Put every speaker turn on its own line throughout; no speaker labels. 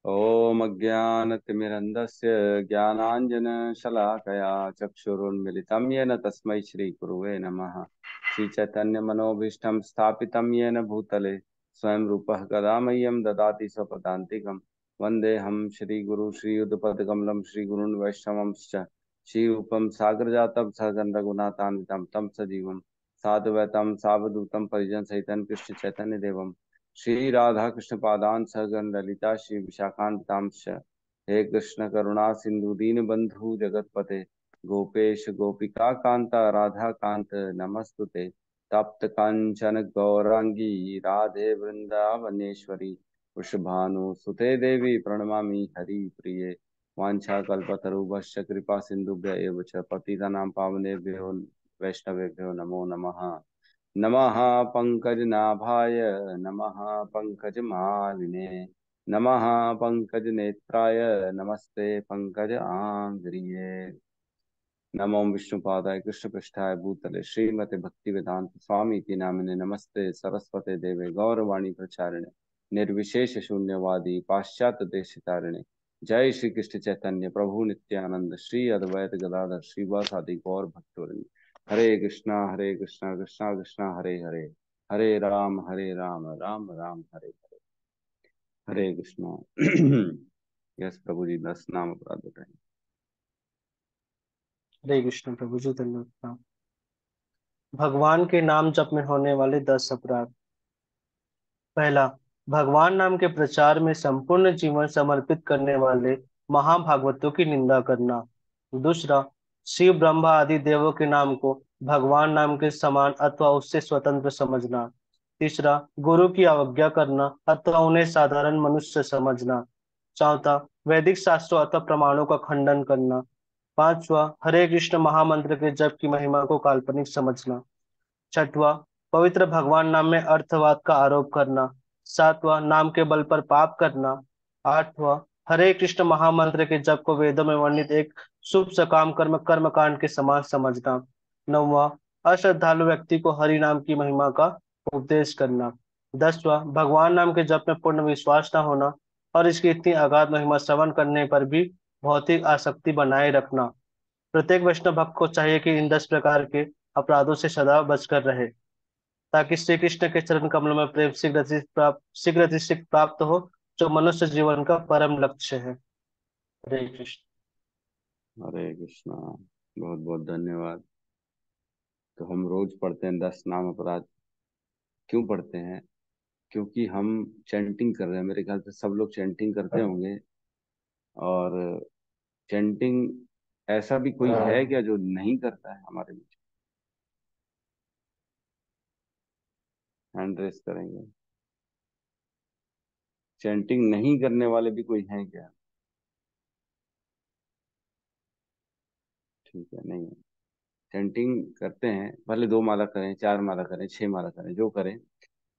ॐ अज्ञानतिमिरन्धस्य ज्ञानाञ्जनशलाकया चक्षुरुन्मिलितं येन तस्मै श्रीगुरुवे नमः। श्रीचैतन्यमनोभीष्टं स्थापितं येन भूतले स्वयं रूपः कदा मह्यं ददाति स्वपदान्तिकं। वन्देऽहं श्रीगुरु श्रीयुतपदकमलं श्रीगुरून् वैष्णवंश्च श्रीरूपं सागरजातं सहगण रघुनाथान्वितं तं सजीवं साद्वैतं सावधूतं परिजनसहितं कृष्णचैतन्यदेवं श्री राधा कृष्ण पादान सहगण ललिता श्री विशाखान्वितांश। हे कृष्ण करुणा सिंधु दीन बंधु जगतपते गोपेश गोपिका कांता राधा कांत नमस्तुते। तप्त कांचन गौरांगी राधे वृंदावनेश्वरी वृषभानु सुते देवी प्रणमामि हरि प्रिये। वाञ्छाकल्पतरुभ्यश्च कृपा सिन्धुभ्य एव च पतितानां पावनेभ्यो वैष्णवेभ्यो नमो नमः। नमः पंकजनाभाय नमः पंकजमालिने नमः पंकजनेत्राय नमस्ते पंकजांघ्रिये। नमो विष्णुपादाय कृष्णपृष्ठाय भूतले श्रीमते भक्तिवेदांत स्वामी इति नामिने नमस्ते सरस्वते देवे गौरवाणी प्रचारिणे निर्विशेष शून्यवादी पाश्चात्य देशतारिणे। जय श्री कृष्ण चैतन्य प्रभु नित्यानंद श्री अद्वैत गदाधर श्रीवासादि गौर भक्तवृंद। हरे कृष्णा कृष्णा कृष्णा हरे हरे हरे राम राम राम हरे हरे। हरे कृष्णा। यस प्रभु जी 10 नाम अपराध बताएं।
हरे कृष्ण प्रभु जी धन्यवाद। भगवान के नाम जप में होने वाले 10 अपराध। पहला, भगवान नाम के प्रचार में संपूर्ण जीवन समर्पित करने वाले महाभागवतों की निंदा करना। दूसरा, शिव ब्रह्मा आदि देवों के नाम को भगवान नाम के समान अथवा उससे स्वतंत्र समझना। तीसरा, गुरु की अवज्ञा करना अथवा उन्हें साधारण मनुष्य समझना। चौथा, वैदिक शास्त्रों अथवा प्रमाणों का खंडन करना। पांचवा, हरे कृष्ण महामंत्र के जप की महिमा को काल्पनिक समझना। छठवां, पवित्र भगवान नाम में अर्थवाद का आरोप करना। सातवां, नाम के बल पर पाप करना। आठवां, हरे कृष्ण महामंत्र के जप को वेदों में वर्णित एक शुभ सकाम कर्मकांड के समान समझना। नौवां, अश्रद्धालु व्यक्ति को हरि नाम की महिमा का उपदेश करना। 10वां, भगवान नाम के जप में पूर्ण विश्वास न होना और इसकी इतनी अगाध महिमा श्रवण करने पर भी भौतिक आसक्ति बनाए रखना। प्रत्येक वैष्णव भक्त को चाहिए कि इन 10 प्रकार के अपराधों से सदा बचकर रहे, ताकि श्री कृष्ण के चरण कमलों में प्रेम शीघ्र प्राप्त हो, जो मनुष्य जीवन का परम लक्ष्य है। हरे कृष्ण।
हरे कृष्णा। बहुत बहुत धन्यवाद। तो हम रोज पढ़ते हैं 10 नाम अपराध। क्यों पढ़ते हैं? क्योंकि हम चैंटिंग कर रहे हैं। मेरे ख्याल से सब लोग चैंटिंग करते होंगे। और चैंटिंग ऐसा भी कोई है क्या जो नहीं करता है हमारे बीच? हैंड रेस करेंगे। चैंटिंग नहीं करने वाले भी कोई हैं क्या? ठीक है, नहीं है। चैंटिंग करते हैं, भले 2 माला करें, 4 माला करें, 6 माला करें, जो करें,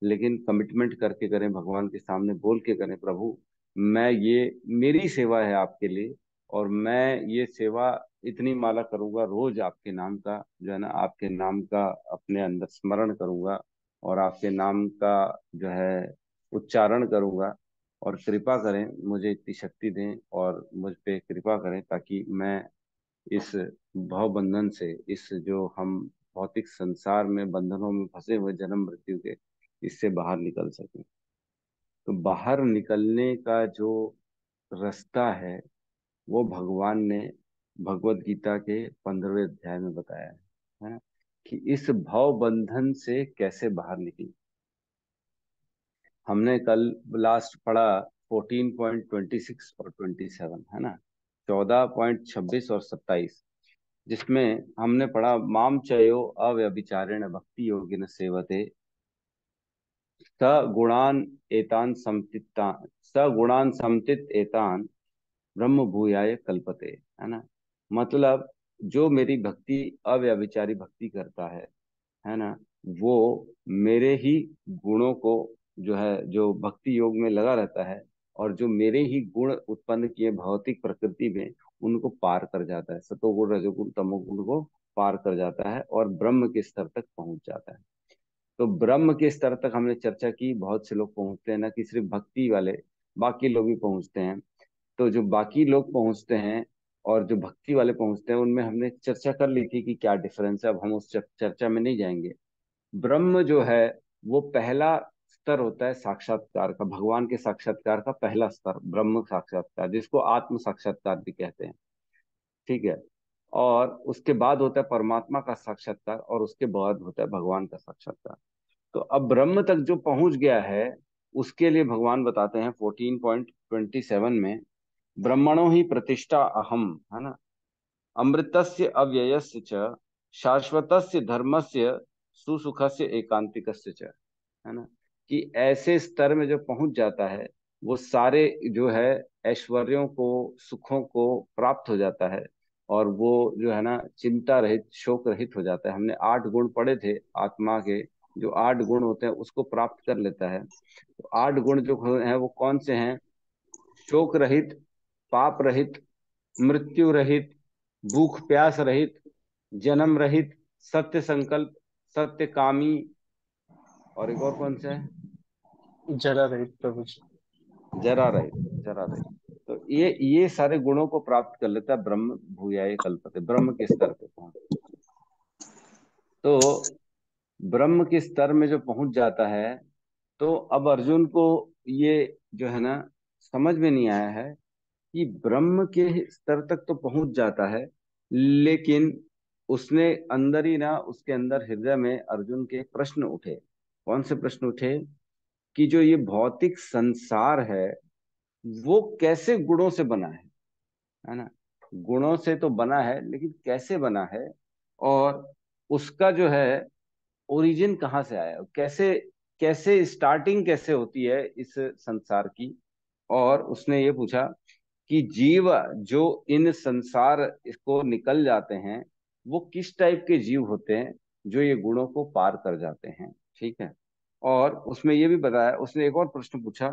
लेकिन कमिटमेंट करके करें, भगवान के सामने बोल के करें, प्रभु मैं ये मेरी सेवा है आपके लिए, और मैं ये सेवा इतनी माला करूंगा, रोज आपके नाम का जो है ना, आपके नाम का अपने अंदर स्मरण करूंगा, और आपके नाम का जो है उच्चारण करूंगा। और कृपा करें, मुझे इतनी शक्ति दें और मुझ पे कृपा करें, ताकि मैं इस भव बंधन से, इस जो हम भौतिक संसार में बंधनों में फंसे हुए जन्म मृत्यु के, इससे बाहर निकल सकें। तो बाहर निकलने का जो रास्ता है, वो भगवान ने भगवत गीता के 15वें अध्याय में बताया है ना, कि इस भव बंधन से कैसे बाहर निकले। हमने कल लास्ट पढ़ा 14.26 और 27, है ना, 14.26 और 27, जिसमें हमने पढ़ा माम चयो अव्यभिचारेण भक्ति योगिन सेवते सगुणान एतान समतित्ता सगुणान समतित एतान ब्रह्म भूयाय कल्पते, है ना। मतलब जो मेरी भक्ति अव्यभिचारी भक्ति करता है ना, वो मेरे ही गुणों को, जो है, जो भक्ति योग में लगा रहता है, और जो मेरे ही गुण उत्पन्न किए भौतिक प्रकृति में, उनको पार कर जाता है, सतोगुण रजोगुण तमोगुण को पार कर जाता है और ब्रह्म के स्तर तक पहुंच जाता है। तो ब्रह्म के स्तर तक हमने चर्चा की। बहुत से लोग पहुंचते हैं ना कि सिर्फ भक्ति वाले, बाकी लोग भी पहुंचते हैं। तो जो बाकी लोग पहुंचते हैं और जो भक्ति वाले पहुंचते हैं, उनमें हमने चर्चा कर ली थी कि क्या डिफरेंस है। अब हम उस चर्चा में नहीं जाएंगे। ब्रह्म जो है वो पहला स्तर होता है साक्षात्कार का, भगवान के साक्षात्कार का पहला स्तर ब्रह्म साक्षात्कार, जिसको आत्म साक्षात्कार भी कहते हैं। ठीक है। और उसके बाद होता है परमात्मा का साक्षात्कार, और उसके बाद होता है भगवान का साक्षात्कार। तो अब ब्रह्म तक जो पहुंच गया है, उसके लिए भगवान बताते हैं 14.27 में, ब्रह्मणो ही प्रतिष्ठा अहम, है ना, अमृतस्य अव्ययस्य च शाश्वतस्य धर्मस्य सुसुखस्य एकांतिकस्य च, है ना, कि ऐसे स्तर में जो पहुंच जाता है, वो सारे जो है ऐश्वर्यों को, सुखों को प्राप्त हो जाता है। और वो जो है ना चिंता रहित, शोक रहित हो जाता है। हमने 8 गुण पढ़े थे आत्मा के, जो 8 गुण होते हैं उसको प्राप्त कर लेता है। तो 8 गुण जो हैं वो कौन से हैं? शोक रहित, पाप रहित, मृत्यु रहित, भूख प्यास रहित, जन्म रहित, सत्य संकल्प, सत्य कामी, और एक और कौन सा है?
जरा रहित प्रभु जी।
जरा रहित। जरा रहित। तो ये सारे गुणों को प्राप्त कर लेता है ब्रह्म भूयाय कल्पते, ब्रह्म के स्तर पे पहुंच। तो ब्रह्म के स्तर में जो पहुंच जाता है, तो अब अर्जुन को ये जो है ना समझ में नहीं आया है कि ब्रह्म के स्तर तक तो पहुंच जाता है, लेकिन उसने अंदर ही ना, उसके अंदर हृदय में अर्जुन के प्रश्न उठे। कौन से प्रश्न उठे? कि जो ये भौतिक संसार है वो कैसे गुणों से बना है ना। गुणों से तो बना है, लेकिन कैसे बना है, और उसका जो है ओरिजिन कहाँ से आया, कैसे, कैसे स्टार्टिंग कैसे होती है इस संसार की। और उसने ये पूछा कि जीव जो इन संसार इसको निकल जाते हैं, वो किस टाइप के जीव होते हैं जो ये गुणों को पार कर जाते हैं। ठीक है। और उसमें ये भी बताया, उसने एक और प्रश्न पूछा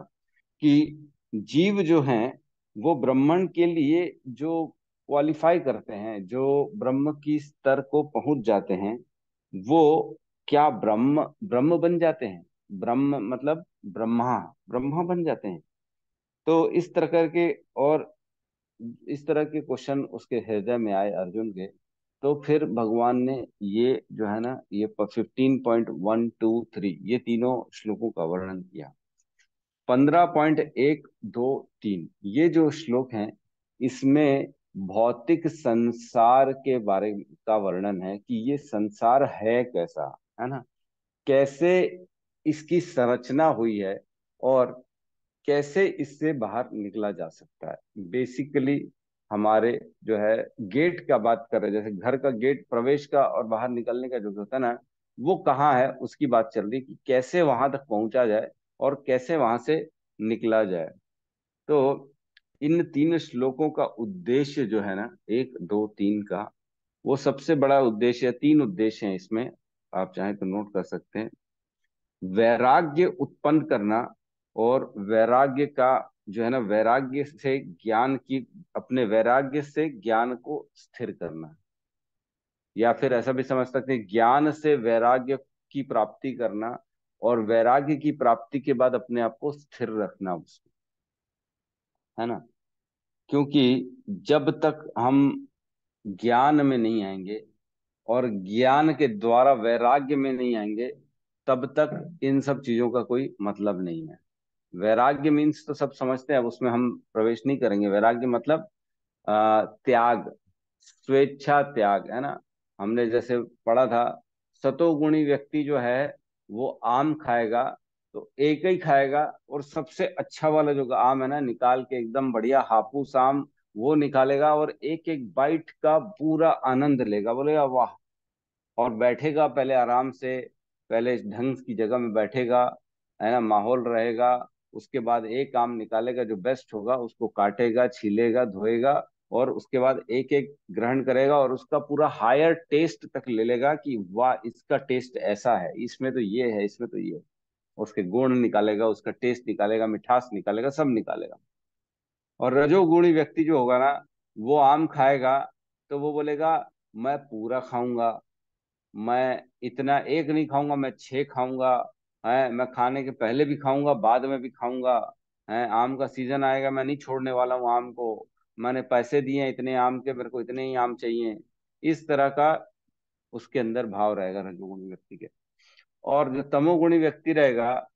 कि जीव जो हैं वो ब्रह्मण के लिए जो क्वालिफाई करते हैं, जो ब्रह्म की स्तर को पहुंच जाते हैं, वो क्या ब्रह्म ब्रह्म बन जाते हैं? ब्रह्म मतलब ब्रह्मा, ब्रह्मा बन जाते हैं। तो इस तरह करके, और इस तरह के क्वेश्चन उसके हृदय में आए अर्जुन के। तो फिर भगवान ने ये जो है ना, ये 15.1 2 3 ये तीनों श्लोकों का वर्णन किया। 15.1 2 3 ये जो श्लोक हैं, इसमें भौतिक संसार के बारे का वर्णन है कि ये संसार है कैसा, है ना, कैसे इसकी संरचना हुई है, और कैसे इससे बाहर निकला जा सकता है। बेसिकली हमारे जो है गेट का बात कर रहे हैं, जैसे घर का गेट, प्रवेश का और बाहर निकलने का जो होता है ना, वो कहाँ है उसकी बात चल रही कि कैसे वहां तक पहुंचा जाए और कैसे वहां से निकला जाए। तो इन तीन श्लोकों का उद्देश्य जो है ना, 1 2 3 का, वो सबसे बड़ा उद्देश्य है। 3 उद्देश्य हैं इसमें, आप चाहें तो नोट कर सकते हैं। वैराग्य उत्पन्न करना, और वैराग्य का जो है ना, वैराग्य से ज्ञान की, अपने वैराग्य से ज्ञान को स्थिर करना, या फिर ऐसा भी समझ सकते हैं ज्ञान से वैराग्य की प्राप्ति करना, और वैराग्य की प्राप्ति के बाद अपने आप को स्थिर रखना उसमें, है ना। क्योंकि जब तक हम ज्ञान में नहीं आएंगे और ज्ञान के द्वारा वैराग्य में नहीं आएंगे, तब तक इन सब चीजों का कोई मतलब नहीं है। वैराग्य मीन्स तो सब समझते हैं, अब उसमें हम प्रवेश नहीं करेंगे। वैराग्य मतलब त्याग, स्वेच्छा त्याग, है ना। हमने जैसे पढ़ा था, सतोगुणी व्यक्ति जो है वो आम खाएगा तो एक ही खाएगा, और सबसे अच्छा वाला जो आम है ना, निकाल के एकदम बढ़िया हापूस आम वो निकालेगा, और एक एक बाइट का पूरा आनंद लेगा, बोलेगा वाह। और बैठेगा पहले आराम से, पहले ढंग की जगह में बैठेगा, है ना, माहौल रहेगा। उसके बाद एक आम निकालेगा जो बेस्ट होगा, उसको काटेगा, छीलेगा, धोएगा, और उसके बाद एक एक ग्रहण करेगा, और उसका पूरा हायर टेस्ट तक ले लेगा कि वाह इसका टेस्ट ऐसा है, इसमें तो ये है, इसमें तो ये है। उसके गुण निकालेगा, उसका टेस्ट निकालेगा, मिठास निकालेगा, सब निकालेगा। और रजोगुणी व्यक्ति जो होगा ना, वो आम खाएगा तो वो बोलेगा मैं पूरा खाऊंगा, मैं इतना एक नहीं खाऊंगा, मैं 6 खाऊंगा, है, मैं खाने के पहले भी खाऊंगा, बाद में भी खाऊंगा। है, आम का सीजन आएगा, मैं नहीं छोड़ने वाला हूँ आम को, मैंने पैसे दिए हैं इतने आम के, मेरे को इतने ही आम चाहिए। इस तरह का उसके अंदर भाव रहेगा रजोगुणी व्यक्ति के। और जो तमोगुणी व्यक्ति रहेगा,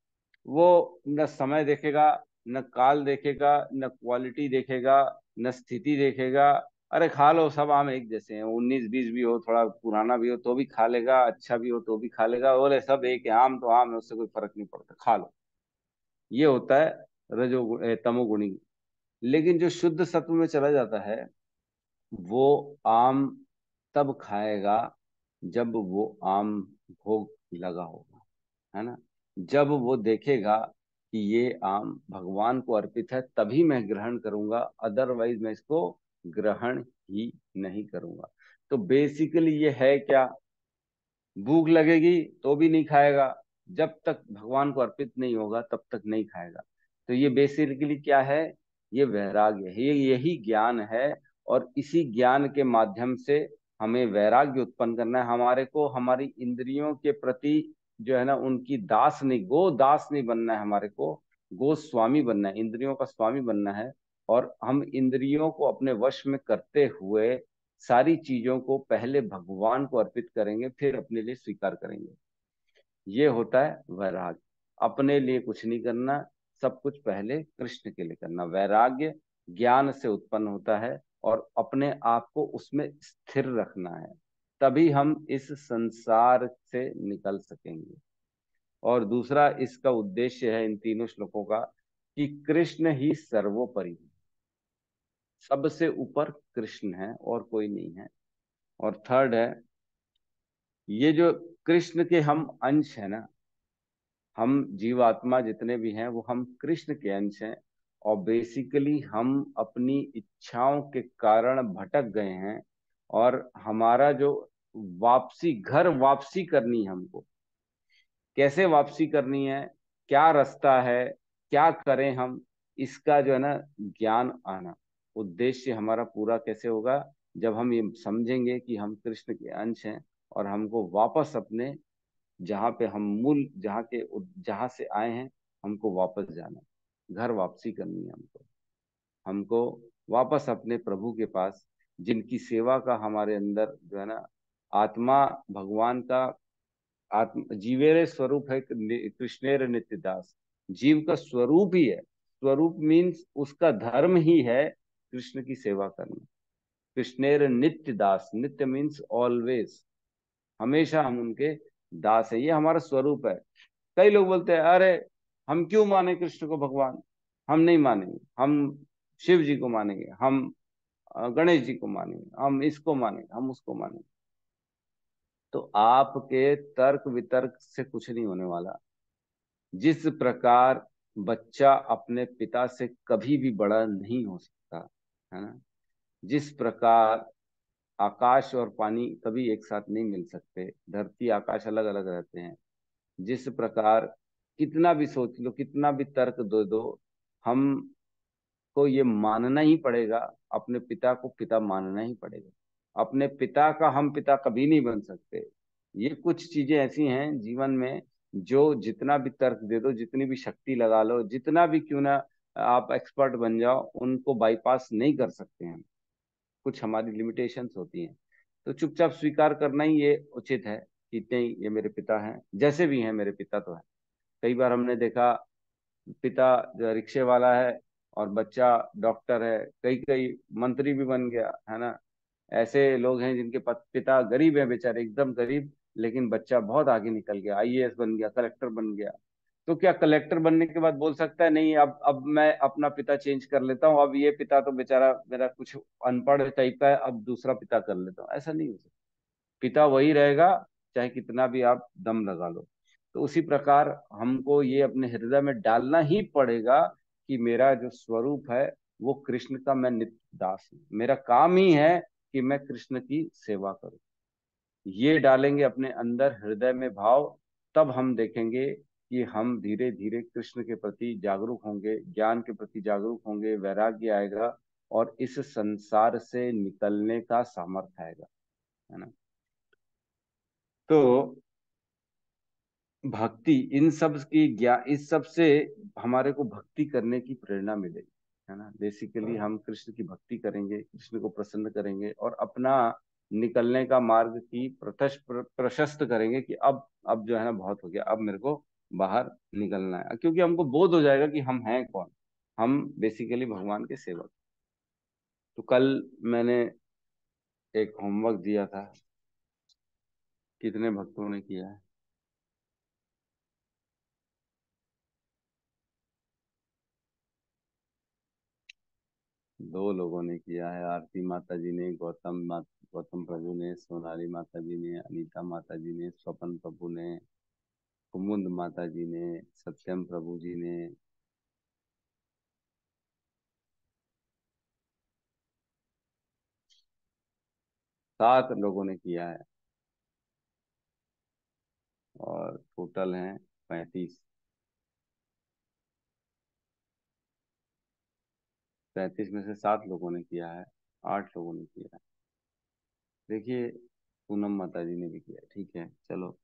वो न समय देखेगा, न काल देखेगा, न क्वालिटी देखेगा, न स्थिति देखेगा। अरे खा लो, सब आम एक जैसे हैं, 19-20 भी हो, थोड़ा पुराना भी हो तो भी खा लेगा, अच्छा भी हो तो भी खा लेगा, बोले सब एक है, आम तो आम है, उससे कोई फर्क नहीं पड़ता, खा लो। ये होता है तमोगुणी। लेकिन जो शुद्ध सत्व में चला जाता है, वो आम तब खाएगा जब वो आम भोग लगा होगा, है ना, जब वो देखेगा कि ये आम भगवान को अर्पित है तभी मैं ग्रहण करूंगा, अदरवाइज मैं इसको ग्रहण ही नहीं करूंगा। तो बेसिकली ये है क्या, भूख लगेगी तो भी नहीं खाएगा, जब तक भगवान को अर्पित नहीं होगा तब तक नहीं खाएगा। तो ये बेसिकली क्या है, ये वैराग्य है, ये यही ज्ञान है। और इसी ज्ञान के माध्यम से हमें वैराग्य उत्पन्न करना है। हमारे को हमारी इंद्रियों के प्रति जो है ना, उनकी दास नहीं, गो दास नहीं बनना है, हमारे को गो स्वामी बनना है, इंद्रियों का स्वामी बनना है। और हम इंद्रियों को अपने वश में करते हुए सारी चीजों को पहले भगवान को अर्पित करेंगे, फिर अपने लिए स्वीकार करेंगे। ये होता है वैराग्य। अपने लिए कुछ नहीं करना, सब कुछ पहले कृष्ण के लिए करना। वैराग्य ज्ञान से उत्पन्न होता है, और अपने आप को उसमें स्थिर रखना है, तभी हम इस संसार से निकल सकेंगे। और दूसरा इसका उद्देश्य है इन तीनों श्लोकों का, कि कृष्ण ही सर्वोपरि है, सबसे ऊपर कृष्ण है और कोई नहीं है। और थर्ड है, ये जो कृष्ण के हम अंश है ना, हम जीवात्मा जितने भी हैं वो हम कृष्ण के अंश हैं। और बेसिकली हम अपनी इच्छाओं के कारण भटक गए हैं, और हमारा जो वापसी, घर वापसी करनी है हमको, कैसे वापसी करनी है, क्या रास्ता है, क्या करें हम, इसका जो है ना ज्ञान आना। उद्देश्य हमारा पूरा कैसे होगा, जब हम ये समझेंगे कि हम कृष्ण के अंश हैं, और हमको वापस अपने जहाँ पे हम मूल, जहाँ से आए हैं, हमको वापस जाना है, घर वापसी करनी है हमको। हमको वापस अपने प्रभु के पास, जिनकी सेवा का हमारे अंदर जो है ना, आत्मा भगवान का, आत्म जीवेरे स्वरूप है, कृष्णेर नित्य दास, जीव का स्वरूप ही है। स्वरूप मीन्स उसका धर्म ही है कृष्ण की सेवा करना। कृष्णेर नित्य दास, नित्य मीन्स ऑलवेज, हमेशा हम उनके दास है, ये हमारा स्वरूप है। कई लोग बोलते हैं, अरे हम क्यों माने कृष्ण को भगवान, हम नहीं मानेंगे, हम शिव जी को मानेंगे, हम गणेश जी को मानेंगे, हम इसको मानेंगे, हम उसको मानेंगे। तो आपके तर्क वितर्क से कुछ नहीं होने वाला। जिस प्रकार बच्चा अपने पिता से कभी भी बड़ा नहीं हो सकता, है ना, जिस प्रकार आकाश और पानी कभी एक साथ नहीं मिल सकते, धरती आकाश अलग अलग रहते हैं, जिस प्रकार कितना भी सोच लो, कितना भी तर्क दे दो, हमको ये मानना ही पड़ेगा, अपने पिता को पिता मानना ही पड़ेगा। अपने पिता का हम पिता कभी नहीं बन सकते। ये कुछ चीजें ऐसी हैं जीवन में, जो जितना भी तर्क दे दो, जितनी भी शक्ति लगा लो, जितना भी क्यों ना आप एक्सपर्ट बन जाओ, उनको बाईपास नहीं कर सकते हैं। कुछ हमारी लिमिटेशंस होती हैं। तो चुपचाप स्वीकार करना ही ये उचित है कि नहीं, ये मेरे पिता हैं, जैसे भी हैं मेरे पिता तो है। कई बार हमने देखा, पिता जो रिक्शे वाला है और बच्चा डॉक्टर है, कई कई मंत्री भी बन गया, है ना। ऐसे लोग हैं जिनके पिता गरीब है, बेचारे एकदम गरीब, लेकिन बच्चा बहुत आगे निकल गया, आईएएस बन गया, कलेक्टर बन गया। तो क्या कलेक्टर बनने के बाद बोल सकता है, नहीं अब मैं अपना पिता चेंज कर लेता हूँ, अब ये पिता तो बेचारा मेरा कुछ अनपढ़ टाइप का है, अब दूसरा पिता कर लेता हूँ? ऐसा नहीं हो सकता, पिता वही रहेगा, चाहे कितना भी आप दम लगा लो। तो उसी प्रकार हमको ये अपने हृदय में डालना ही पड़ेगा कि मेरा जो स्वरूप है वो कृष्ण का, मैं नित्य दास हूँ, मेरा काम ही है कि मैं कृष्ण की सेवा करूं। ये डालेंगे अपने अंदर हृदय में भाव, तब हम देखेंगे कि हम धीरे धीरे कृष्ण के प्रति जागरूक होंगे, ज्ञान के प्रति जागरूक होंगे, वैराग्य आएगा, और इस संसार से निकलने का सामर्थ्य आएगा, है ना। तो भक्ति, इन सब की ज्ञान, इस सब से हमारे को भक्ति करने की प्रेरणा मिलेगी, है ना। बेसिकली हम कृष्ण की भक्ति करेंगे, कृष्ण को प्रसन्न करेंगे और अपना निकलने का मार्ग की प्रशस्त करेंगे कि अब जो है ना बहुत हो गया, अब मेरे को बाहर निकलना है, क्योंकि हमको बोध हो जाएगा कि हम हैं कौन। हम बेसिकली भगवान के सेवक। तो कल मैंने एक होमवर्क दिया था, कितने भक्तों ने किया है? 2 लोगों ने किया है, आरती माता जी ने, गौतम प्रभु ने, सोनाली माता जी ने, अनीता माता जी ने, स्वपन प्रभु ने, कुमुद माता जी ने, सत्यम प्रभु जी ने। 7 लोगों ने किया है और टोटल हैं 35। 35 में से 7 लोगों ने किया है, 8 लोगों ने किया है। देखिए, पूनम माता जी ने भी किया, ठीक है चलो।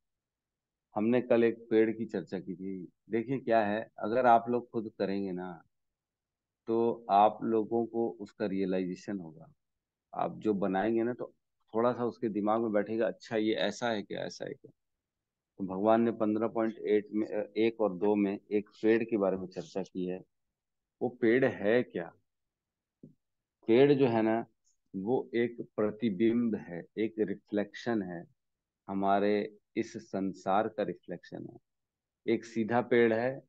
हमने कल एक पेड़ की चर्चा की थी। देखिए क्या है, अगर आप लोग खुद करेंगे ना, तो आप लोगों को उसका रियलाइजेशन होगा। आप जो बनाएंगे ना, तो थोड़ा सा उसके दिमाग में बैठेगा, अच्छा ये ऐसा है क्या, ऐसा है क्या। तो भगवान ने 15.8 में 1 और 2 में एक पेड़ के बारे में चर्चा की है। वो पेड़ है क्या? पेड़ जो है ना, वो एक प्रतिबिंब है, एक रिफ्लेक्शन है, हमारे इस संसार का रिफ्लेक्शन है। एक सीधा पेड़ है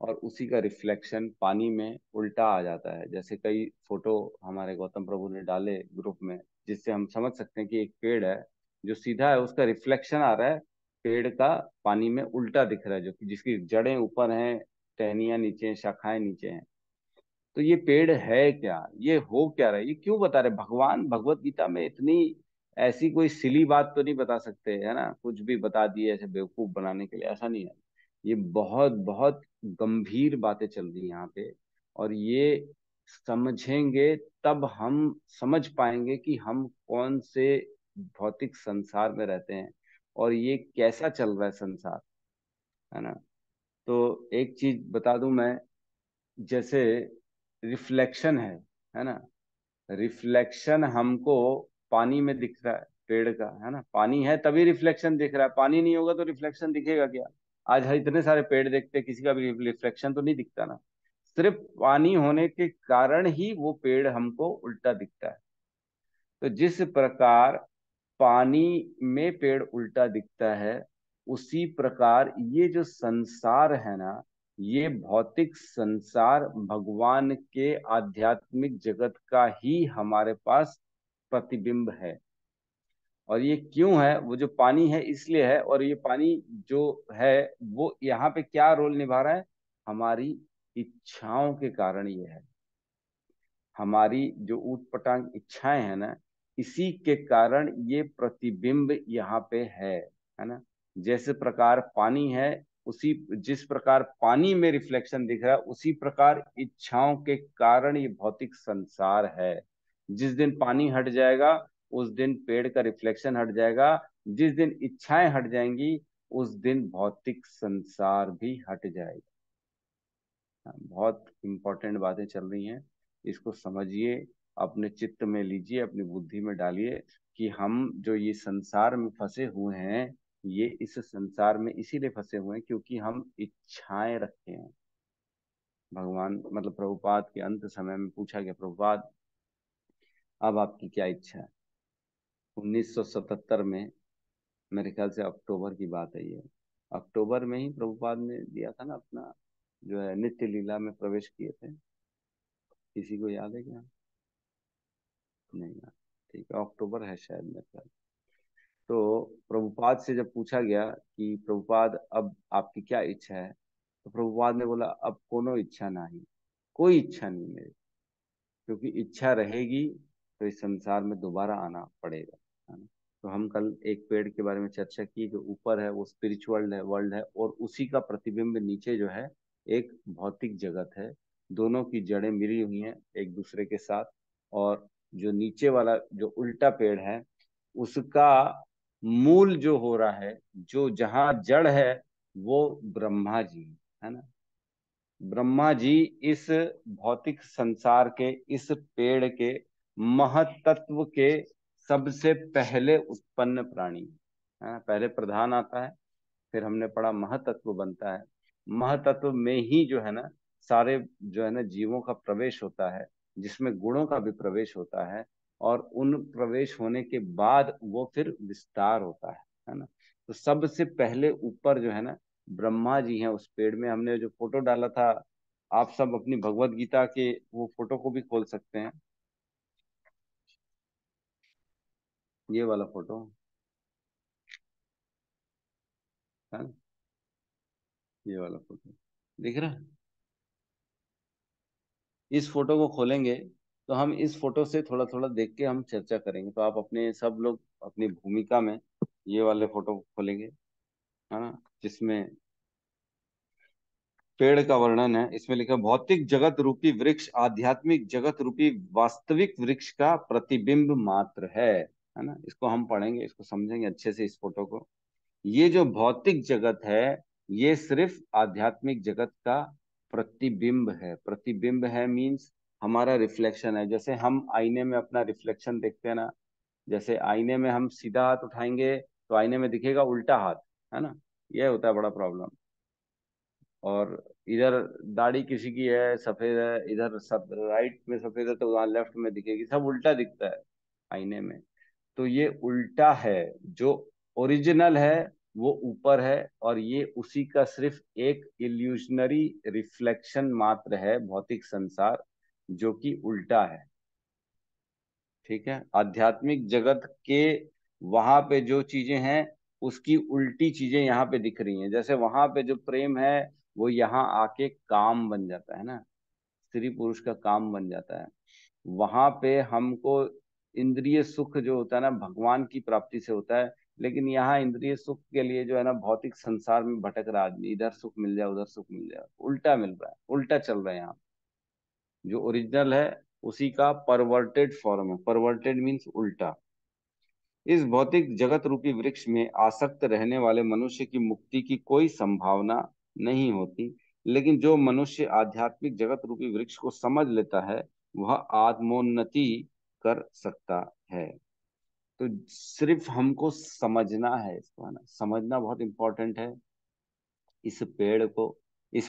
और उसी का रिफ्लेक्शन पानी में उल्टा आ जाता है। जैसे कई फोटो हमारे गौतम प्रभु ने डाले ग्रुप में, जिससे हम समझ सकते हैं कि एक पेड़ है जो सीधा है, उसका रिफ्लेक्शन आ रहा है, पेड़ का पानी में उल्टा दिख रहा है, जो कि जिसकी जड़ें ऊपर हैं, टहनियां नीचे हैं, शाखाएं नीचे हैं। तो ये पेड़ है क्या, ये हो क्या रहा है, ये क्यों बता रहे भगवान भगवत गीता में? इतनी ऐसी कोई सिली बात तो नहीं बता सकते, है ना, कुछ भी बता दिए ऐसे बेवकूफ बनाने के लिए, ऐसा नहीं है। ये बहुत बहुत गंभीर बातें चल रही हैं यहाँ पे। और ये समझेंगे तब हम समझ पाएंगे कि हम कौन से भौतिक संसार में रहते हैं और ये कैसा चल रहा है संसार, है ना। तो एक चीज बता दूं मैं, जैसे रिफ्लेक्शन है ना, रिफ्लेक्शन हमको पानी में दिख रहा है, पेड़ का, है ना, पानी है तभी रिफ्लेक्शन दिख रहा है, पानी नहीं होगा तो रिफ्लेक्शन दिखेगा क्या? आज हम इतने सारे पेड़ देखते हैं, किसी का भी रिफ्लेक्शन तो नहीं दिखता ना। सिर्फ पानी होने के कारण ही वो पेड़ हमको उल्टा दिखता है। तो जिस प्रकार पानी में पेड़ उल्टा दिखता है, उसी प्रकार ये जो संसार है ना, ये भौतिक संसार भगवान के आध्यात्मिक जगत का ही हमारे पास प्रतिबिंब है। और ये क्यों है? वो जो पानी है इसलिए है, और ये पानी जो है वो यहाँ पे क्या रोल निभा रहा है? हमारी इच्छाओं के कारण ये है। हमारी जो ऊटपटांग इच्छाएं हैं ना, इसी के कारण ये प्रतिबिंब यहाँ पे है ना। जैसे प्रकार पानी है, उसी जिस प्रकार पानी में रिफ्लेक्शन दिख रहा है, उसी प्रकार इच्छाओं के कारण ये भौतिक संसार है। जिस दिन पानी हट जाएगा, उस दिन पेड़ का रिफ्लेक्शन हट जाएगा। जिस दिन इच्छाएं हट जाएंगी, उस दिन भौतिक संसार भी हट जाएगा। हाँ, बहुत इंपॉर्टेंट बातें चल रही हैं, इसको समझिए, अपने चित्त में लीजिए, अपनी बुद्धि में डालिए कि हम जो ये संसार में फंसे हुए हैं, ये इस संसार में इसीलिए फंसे हुए हैं क्योंकि हम इच्छाएं रखते हैं। भगवान मतलब प्रभुपाद के अंत समय में पूछा गया, प्रभुपाद अब आपकी क्या इच्छा है? 1977 में, मेरे ख्याल से अक्टूबर की बात है ये, अक्टूबर में ही प्रभुपाद ने दिया था ना अपना, जो है नित्य लीला में प्रवेश किए थे। किसी को याद है क्या? नहीं यार, ठीक है, अक्टूबर है शायद मेरे ख्याल। तो प्रभुपाद से जब पूछा गया कि प्रभुपाद अब आपकी क्या इच्छा है, तो प्रभुपाद ने बोला अब कोनो इच्छा नहीं, कोई इच्छा नहीं मेरी, क्योंकि इच्छा रहेगी तो इस संसार में दोबारा आना पड़ेगा, है ना। तो हम कल एक पेड़ के बारे में चर्चा की, जो ऊपर है वो स्पिरिचुअल है, वर्ल्ड है, और उसी का प्रतिबिंब नीचे जो है एक भौतिक जगत है। दोनों की जड़ें मिली हुई हैं एक दूसरे के साथ। और जो नीचे वाला जो उल्टा पेड़ है, उसका मूल जो हो रहा है, जो जहाँ जड़ है, वो ब्रह्मा जी है ना। ब्रह्मा जी इस भौतिक संसार के, इस पेड़ के महतत्व के सबसे पहले उत्पन्न प्राणी है ना। पहले प्रधान आता है, फिर हमने पढ़ा महतत्व बनता है। महतत्व में ही जो है ना सारे जो है ना जीवों का प्रवेश होता है, जिसमें गुणों का भी प्रवेश होता है। और उन प्रवेश होने के बाद वो फिर विस्तार होता है ना। तो सबसे पहले ऊपर जो है ना ब्रह्मा जी हैं उस पेड़ में। हमने जो फोटो डाला था, आप सब अपनी भगवत गीता के वो फोटो को भी खोल सकते हैं, ये वाला फोटो है ना, ये वाला फोटो दिख रहा है। इस फोटो को खोलेंगे तो हम इस फोटो से थोड़ा थोड़ा देख के हम चर्चा करेंगे। तो आप अपने सब लोग अपनी भूमिका में ये वाले फोटो को खोलेंगे है ना, जिसमें पेड़ का वर्णन है। इसमें लिखा है, भौतिक जगत रूपी वृक्ष आध्यात्मिक जगत रूपी वास्तविक वृक्ष का प्रतिबिंब मात्र है ना। इसको हम पढ़ेंगे, इसको समझेंगे अच्छे से इस फोटो को। ये जो भौतिक जगत है ये सिर्फ आध्यात्मिक जगत का प्रतिबिंब है। प्रतिबिंब है मीन्स हमारा रिफ्लेक्शन है। जैसे हम आईने में अपना रिफ्लेक्शन देखते हैं ना, जैसे आईने में हम सीधा हाथ उठाएंगे तो आईने में दिखेगा उल्टा हाथ, है ना। यह होता है बड़ा प्रॉब्लम। और इधर दाढ़ी किसी की है सफेद है, इधर सब राइट में सफेद है तो वहां लेफ्ट में दिखेगी, सब उल्टा दिखता है आईने में। तो ये उल्टा है। जो ओरिजिनल है वो ऊपर है, और ये उसी का सिर्फ एक इल्यूशनरी रिफ्लेक्शन मात्र है भौतिक संसार, जो कि उल्टा है। ठीक है, आध्यात्मिक जगत के वहां पे जो चीजें हैं उसकी उल्टी चीजें यहाँ पे दिख रही हैं। जैसे वहां पे जो प्रेम है वो यहाँ आके काम बन जाता है ना, स्त्री पुरुष का काम बन जाता है। वहां पे हमको इंद्रिय सुख जो होता है ना भगवान की प्राप्ति से होता है। लेकिन यहाँ इंद्रिय सुख के लिए जो है ना भौतिक संसार में भटक रहा आदमी, इधर सुख मिल जाए उधर सुख मिल जाए, उल्टा मिल रहा है, उल्टा चल रहा है यहाँ। जो ओरिजिनल है उसी का परवर्टेड फॉर्म है। परवर्टेड मीन्स उल्टा। इस भौतिक जगत रूपी वृक्ष में आसक्त रहने वाले मनुष्य की मुक्ति की कोई संभावना नहीं होती। लेकिन जो मनुष्य आध्यात्मिक जगत रूपी वृक्ष को समझ लेता है वह आत्मोन्नति कर सकता है। तो सिर्फ हमको समझना है इसको, है ना, समझना बहुत इंपॉर्टेंट है। इस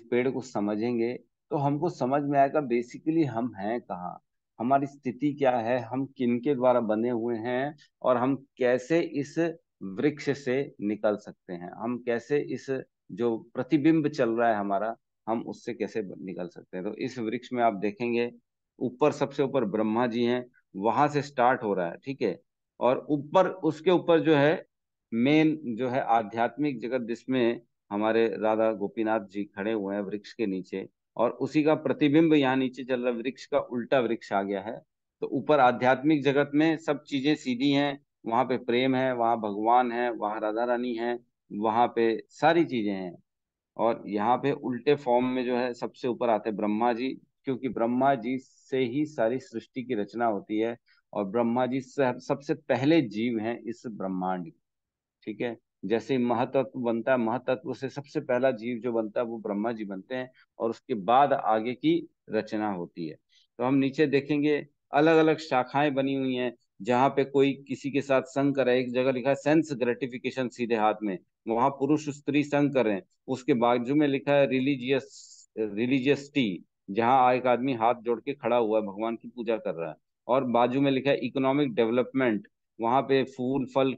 पेड़ को समझेंगे तो हमको समझ में आएगा बेसिकली हम हैं कहाँ, हमारी स्थिति क्या है, हम किनके द्वारा बने हुए हैं, और हम कैसे इस वृक्ष से निकल सकते हैं। हम कैसे इस जो प्रतिबिंब चल रहा है हमारा, हम उससे कैसे निकल सकते हैं। तो इस वृक्ष में आप देखेंगे ऊपर, सबसे ऊपर ब्रह्मा जी हैं, वहां से स्टार्ट हो रहा है, ठीक है। और ऊपर, उसके ऊपर जो है मेन जो है आध्यात्मिक जगत, जिसमें हमारे राधा गोपीनाथ जी खड़े हुए हैं वृक्ष के नीचे, और उसी का प्रतिबिंब यहाँ नीचे चल रहा है, वृक्ष का उल्टा वृक्ष आ गया है। तो ऊपर आध्यात्मिक जगत में सब चीजें सीधी हैं, वहां पे प्रेम है, वहां भगवान है, वहां राधा रानी है, वहां पे सारी चीजें हैं। और यहाँ पे उल्टे फॉर्म में जो है सबसे ऊपर आते हैं ब्रह्मा जी, क्योंकि ब्रह्मा जी से ही सारी सृष्टि की रचना होती है। और ब्रह्मा जी सबसे पहले जीव हैं इस ब्रह्मांड। ठीक है, जैसे महतत्व बनता है, महतत्व से सबसे पहला जीव जो बनता है वो ब्रह्मा जी बनते हैं, और उसके बाद आगे की रचना होती है। तो हम नीचे देखेंगे अलग अलग शाखाएं बनी हुई हैं, जहाँ पे कोई किसी के साथ संग कर रहा है। एक जगह लिखा है सेंस ग्रेटिफिकेशन सीधे हाथ में, वहां पुरुष स्त्री संग कर रहे हैं। उसके बाजू में लिखा है रिलीजियसटी, जहाँ एक आदमी हाथ जोड़ के खड़ा हुआ है भगवान की पूजा कर रहा है। और बाजू में लिखा है इकोनॉमिक डेवलपमेंट, वहां पे फूल फल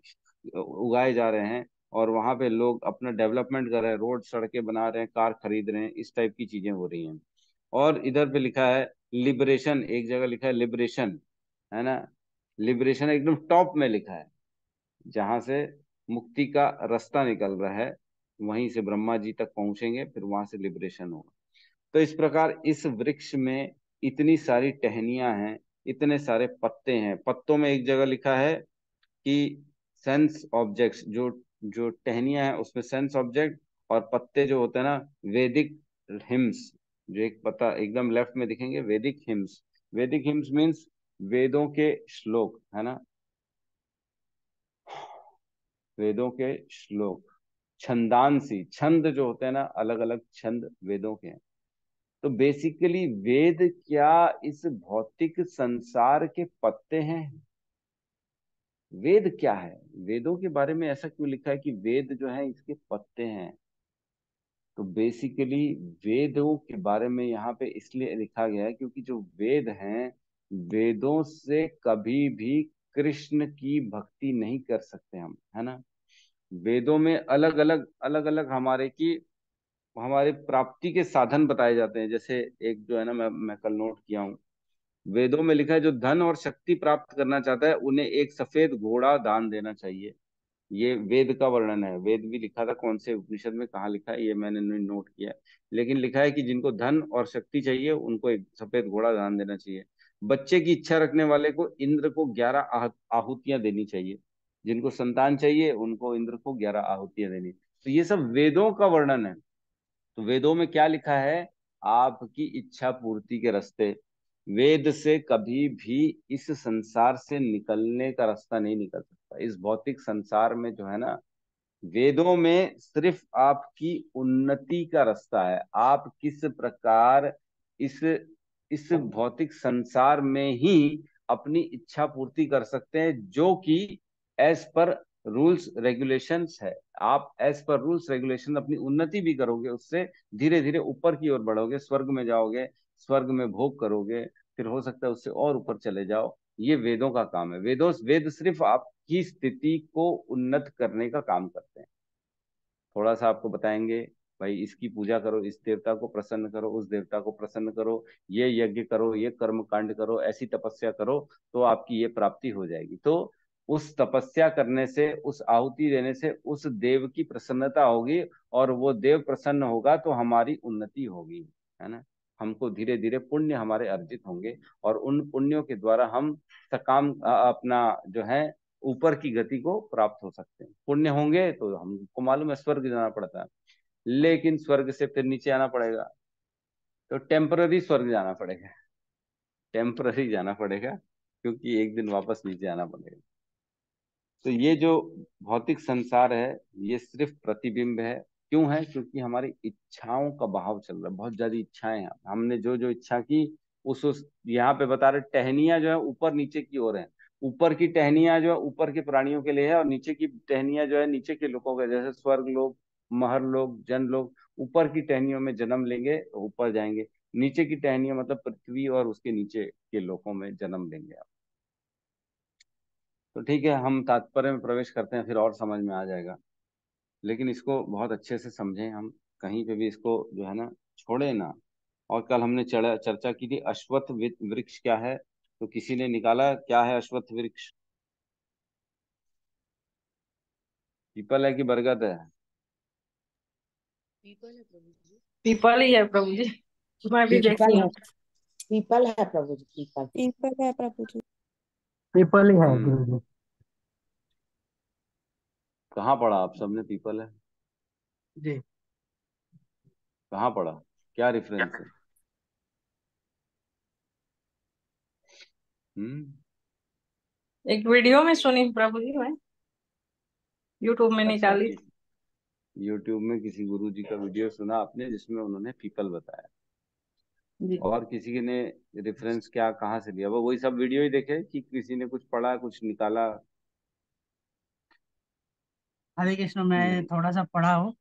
उगाए जा रहे हैं, और वहां पे लोग अपना डेवलपमेंट कर रहे हैं, रोड सड़कें बना रहे हैं, कार खरीद रहे हैं, इस टाइप की चीजें हो रही हैं। और इधर पे लिखा है लिबरेशन, एक जगह लिखा है लिबरेशन, है ना। लिबरेशन एकदम टॉप में लिखा है, जहां से मुक्ति का रास्ता निकल रहा है, वहीं से ब्रह्मा जी तक पहुंचेंगे, फिर वहां से लिबरेशन होगा। तो इस प्रकार इस वृक्ष में इतनी सारी टहनियां हैं, इतने सारे पत्ते हैं। पत्तों में एक जगह लिखा है कि सेंस ऑब्जेक्ट्स, जो जो टहनियां हैं उसमें सेंस ऑब्जेक्ट, और पत्ते जो होते हैं ना वैदिक हिम्स। जो एक पत्ता एकदम लेफ्ट में दिखेंगे वैदिक हिम्स। वैदिक हिम्स मीन्स वेदों के श्लोक, है ना, वेदों के श्लोक। छंदांसी, छंद जो होते हैं ना, अलग अलग छंद वेदों के हैं। तो बेसिकली वेद क्या इस भौतिक संसार के पत्ते हैं? वेद क्या है? वेदों के बारे में ऐसा क्यों लिखा है कि वेद जो है इसके पत्ते हैं? तो बेसिकली वेदों के बारे में यहाँ पे इसलिए लिखा गया है क्योंकि जो वेद हैं, वेदों से कभी भी कृष्ण की भक्ति नहीं कर सकते हम, है ना। वेदों में अलग अलग हमारे प्राप्ति के साधन बताए जाते हैं। जैसे एक जो है ना, मैं कल नोट किया हूँ, वेदों में लिखा है जो धन और शक्ति प्राप्त करना चाहता है उन्हें एक सफेद घोड़ा दान देना चाहिए। ये वेद का वर्णन है। वेद भी लिखा था, कौन से उपनिषद में कहाँ लिखा है ये मैंने नहीं नोट किया है। लेकिन लिखा है कि जिनको धन और शक्ति चाहिए उनको एक सफेद घोड़ा दान देना चाहिए। बच्चे की इच्छा रखने वाले को इंद्र को 11 आहुतियां देनी चाहिए। जिनको संतान चाहिए उनको इंद्र को 11 आहुतियां देनी। तो ये सब वेदों का वर्णन है। तो वेदों में क्या लिखा है? आपकी इच्छा पूर्ति के रास्ते। वेद से कभी भी इस संसार से निकलने का रास्ता नहीं निकल सकता। इस भौतिक संसार में जो है ना, वेदों में सिर्फ आपकी उन्नति का रास्ता है। आप किस प्रकार इस इस भौतिक संसार में ही अपनी इच्छा पूर्ति कर सकते हैं, जो कि एज पर रूल्स रेगुलेशंस है। आप एज पर रूल्स रेगुलेशन अपनी उन्नति भी करोगे, उससे धीरे धीरे ऊपर की ओर बढ़ोगे, स्वर्ग में जाओगे, स्वर्ग में भोग करोगे, फिर हो सकता है उससे और ऊपर चले जाओ। ये वेदों का काम है। वेद सिर्फ आपकी स्थिति को उन्नत करने का काम करते हैं। थोड़ा सा आपको बताएंगे, भाई इसकी पूजा करो, इस देवता को प्रसन्न करो, उस देवता को प्रसन्न करो, ये यज्ञ करो, ये कर्म कांड करो, ऐसी तपस्या करो, तो आपकी ये प्राप्ति हो जाएगी। तो उस तपस्या करने से, उस आहुति देने से उस देव की प्रसन्नता होगी, और वो देव प्रसन्न होगा तो हमारी उन्नति होगी, है ना। हमको धीरे धीरे पुण्य हमारे अर्जित होंगे, और उन पुण्यों के द्वारा हम सकाम अपना जो है ऊपर की गति को प्राप्त हो सकते हैं। पुण्य होंगे तो हमको मालूम है स्वर्ग जाना पड़ता है, लेकिन स्वर्ग से फिर नीचे आना पड़ेगा, तो टेम्पररी स्वर्ग जाना पड़ेगा, टेम्पररी जाना पड़ेगा, क्योंकि एक दिन वापस नीचे आना पड़ेगा। तो ये जो भौतिक संसार है, ये सिर्फ प्रतिबिंब है। क्यों है? क्योंकि हमारी इच्छाओं का बहाव चल रहा है, बहुत ज्यादा इच्छाएं हैं। हमने जो जो इच्छा की, उस यहाँ पे बता रहे टहनियां जो है ऊपर नीचे की ओर है। ऊपर की टहनियां जो है ऊपर के प्राणियों के लिए है, और नीचे की टहनियां जो है नीचे के लोगों के, जैसे स्वर्ग लोग, महर लोग, जन लोग। ऊपर की टहनियों में जन्म लेंगे तो ऊपर जाएंगे, नीचे की टहनियां मतलब पृथ्वी और उसके नीचे के लोगों में जन्म लेंगे आप। तो ठीक है, हम तात्पर्य में प्रवेश करते हैं, फिर और समझ में आ जाएगा। लेकिन इसको बहुत अच्छे से समझें हम, कहीं पे भी इसको जो है ना छोड़े ना। और कल हमने चर्चा की थी अश्वत्थ वृक्ष क्या है, तो किसी ने निकाला क्या है अश्वत्थ वृक्ष? पीपल है कि बरगद है?
पीपल ही है प्रभु जी, मैं भी देखी
पीपल है।
हूँ।
पीपल है प्रभु जी, पीपल।
पीपल है प्रभु जी।
पीपल ही है
हम्म।
गुरु जी।
कहाँ पढ़ा आप सबने पीपल है?
जी।
कहाँ पढ़ा? क्या रेफरेंस है? हम्म।
एक वीडियो में सुनी प्रभु जी, मैं यूट्यूब में
अच्छा,
निकाली
कि यूट्यूब में किसी गुरु जी का वीडियो सुना आपने जिसमें उन्होंने पीपल बताया?
जी।
और किसी ने रेफरेंस क्या कहाँ से लिया? वो वही सब वीडियो ही देखे कि किसी ने कुछ पढ़ा, कुछ निकाला?
हरे कृष्ण, मैं
हम्म।
थोड़ा सा पढ़ा हूँ।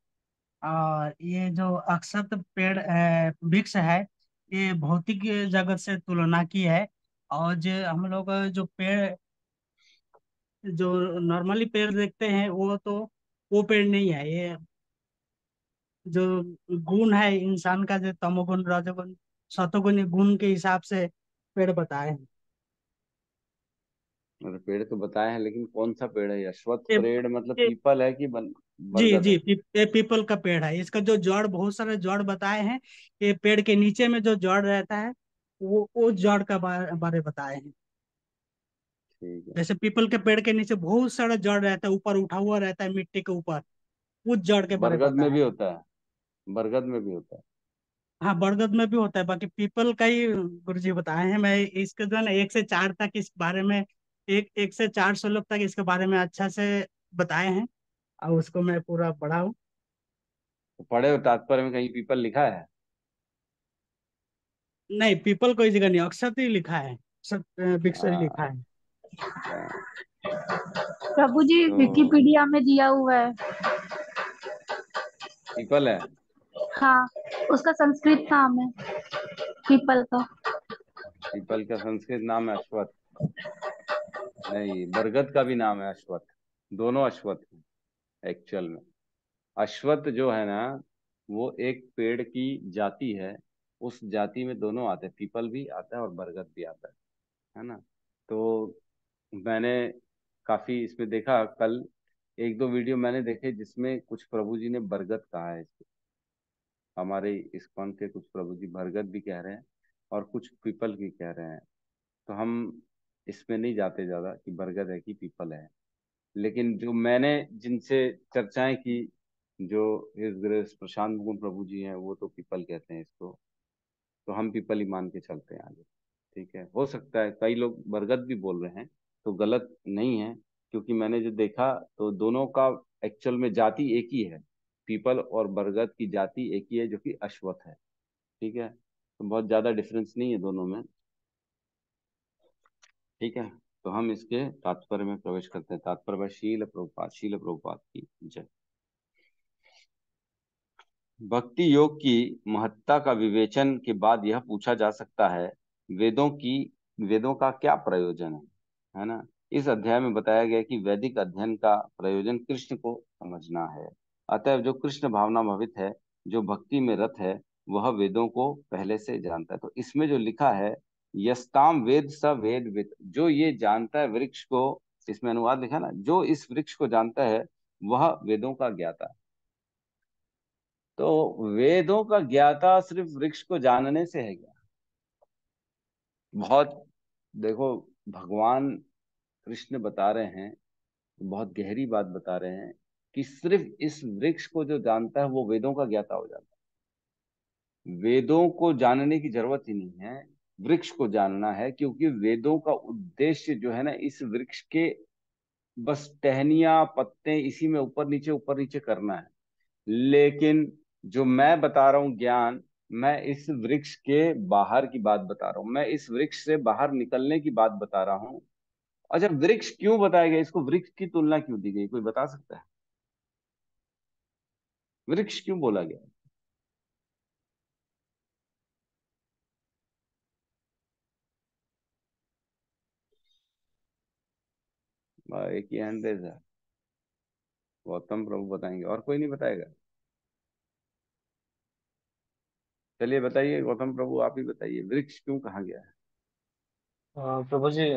और ये जो अक्षत पेड़ वृक्ष है, ये भौतिक जगत से तुलना की है। और जो हम लोग जो पेड़, जो नॉर्मली पेड़ देखते हैं, वो तो वो पेड़ नहीं है ये। जो गुण है इंसान का, जो तमोगुण, रजोगुण, सतोगुण गुण के हिसाब से पेड़ बताए हैं।
मतलब पेड़ तो बताए हैं, लेकिन कौन सा पेड़ है? ये अश्वत्थ
ये,
पेड़ मतलब
ये
पीपल है कि
जी
बरगद
जी,
है?
ये पीपल का पेड़ है। इसका जो जड़, बहुत सारे जड़ बताए हैं। ये पेड़ के नीचे में जो जड़ रहता है, वो जड़ का बारे बताए हैं।
ठीक है।
जैसे पीपल के पेड़ के नीचे बहुत सारा जड़ रहता है, ऊपर उठा हुआ रहता है मिट्टी के ऊपर, उस जड़ के बारे
बरगद में
बताया
भी
है।
होता है, बरगद में भी होता है।
हाँ, बरगद में भी होता है, बाकी पीपल का ही गुरुजी बताए हैं। मैं इसके जो है ना 1 से 4 तक इस बारे में, एक से 4 श्लोक तक इसके बारे में अच्छा से बताए हैं, और उसको मैं पूरा पढ़ा हूँ।
तो पढ़े हो तात्पर्य में कहीं पीपल लिखा है?
नहीं, पीपल कोई जगह नहीं, अक्षत ही लिखा है, अक्षत वृक्ष ही लिखा है।
अच्छा,
प्रभु जी
तो
विकिपीडिया में दिया हुआ है।
पीपल है।
हाँ, उसका संस्कृत नाम है पीपल का।
पीपल का संस्कृत नाम है अश्वत्थ। नहीं, बरगद का भी नाम है अश्वत्थ। दोनों अश्वत्थ हैं एक्चुअल में। अश्वत्थ जो है ना, वो एक पेड़ की जाति है। उस जाति में दोनों आते हैं, पीपल भी आता है और बरगद भी आता है ना। तो मैंने काफी इसमें देखा, कल एक दो वीडियो मैंने देखे जिसमें कुछ प्रभु जी ने बरगद कहा है इसको। हमारे इस्कॉन के कुछ प्रभु जी बरगद भी कह रहे हैं और कुछ पीपल भी कह रहे हैं। तो हम इसमें नहीं जाते ज्यादा कि बरगद है कि पीपल है। लेकिन जो मैंने जिनसे चर्चाएं की, जो हिज ग्रेस प्रशांत मुकुंद प्रभु जी हैं, वो तो पीपल कहते हैं इसको। तो हम पीपल ही मान के चलते हैं आगे। ठीक है, हो सकता है कई लोग बरगद भी बोल रहे हैं, तो गलत नहीं है। क्योंकि मैंने जो देखा, तो दोनों का एक्चुअल में जाति एक ही है। पीपल और बरगद की जाति एक ही है, जो कि अश्वत्थ है। ठीक है, तो बहुत ज्यादा डिफरेंस नहीं है दोनों में। ठीक है, तो हम इसके तात्पर्य में प्रवेश करते हैं। तात्पर्य by शील प्रभुपाद की जय। भक्ति योग की महत्ता का विवेचन के बाद यह पूछा जा सकता है, वेदों की वेदों का क्या प्रयोजन है ना। इस अध्याय में बताया गया कि वैदिक अध्ययन का प्रयोजन कृष्ण को समझना है। अतएव जो कृष्ण भावना भवित है, जो भक्ति में रत है, वह वेदों को पहले से जानता है। तो इसमें जो लिखा है, यस्ताम वेद स वेद विद, जो ये जानता है वृक्ष को, इसमें अनुवाद लिखा ना, जो इस वृक्ष को जानता है वह वेदों का ज्ञाता है। तो वेदों का ज्ञाता सिर्फ वृक्ष को जानने से है क्या? बहुत, देखो, भगवान कृष्ण बता रहे हैं, बहुत गहरी बात बता रहे हैं कि सिर्फ इस वृक्ष को जो जानता है वो वेदों का ज्ञाता हो जाता है। वेदों को जानने की जरूरत ही नहीं है, वृक्ष को जानना है। क्योंकि वेदों का उद्देश्य जो है ना, इस वृक्ष के बस टहनियां पत्ते इसी में ऊपर नीचे करना है। लेकिन जो मैं बता रहा हूं ज्ञान, मैं इस वृक्ष के बाहर की बात बता रहा हूं, मैं इस वृक्ष से बाहर निकलने की बात बता रहा हूं। अच्छा, वृक्ष क्यों बताया गया, इसको वृक्ष की तुलना क्यों दी गई, कोई बता सकता है? वृक्ष क्यों बोला गया? एक ही हैंड रेज है, गौतम प्रभु बताएंगे, और कोई नहीं बताएगा? चलिए गौतम प्रभु आप ही बताइए, वृक्ष क्यों कहा गया है?
प्रभु जी,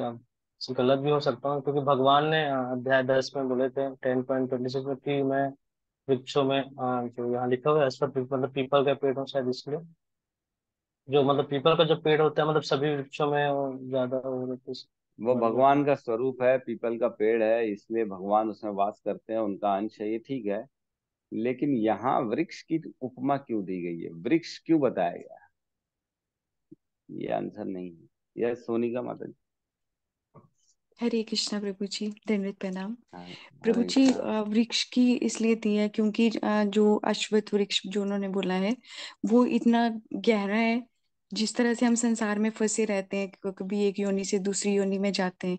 गलत भी हो सकता हूँ, क्योंकि भगवान ने अध्याय 10 में बोले थे 10.26 में कि मैं वृक्षों में, जो यहाँ लिखा हुआ है अश्वत्थ मतलब पीपल का पेड़ हूँ, शायद इसलिए। जो मतलब पीपल का जो पेड़ होता है, मतलब सभी वृक्षों में वो ज्यादा वो रहते
वो
बन जाता
भगवान
है।
का स्वरूप है, पीपल का पेड़ है, इसलिए भगवान उसमें वास करते हैं, उनका अंश है, ये ठीक है। लेकिन यहाँ वृक्ष की उपमा क्यों दी गई है, वृक्ष क्यों बताया गया है? ये आंसर नहीं है। यह सोनिका माता जी।
हरे कृष्णा प्रभु जी, दंडवत प्रणाम।
हाँ,
प्रभु
हरे
जी,
कृष्णा।
वृक्ष की इसलिए दी है क्योंकि जो अश्वत्थ वृक्ष जो उन्होंने बोला है वो इतना गहरा है। जिस तरह से हम संसार में फंसे रहते हैं, कभी एक योनि से दूसरी योनि में जाते हैं,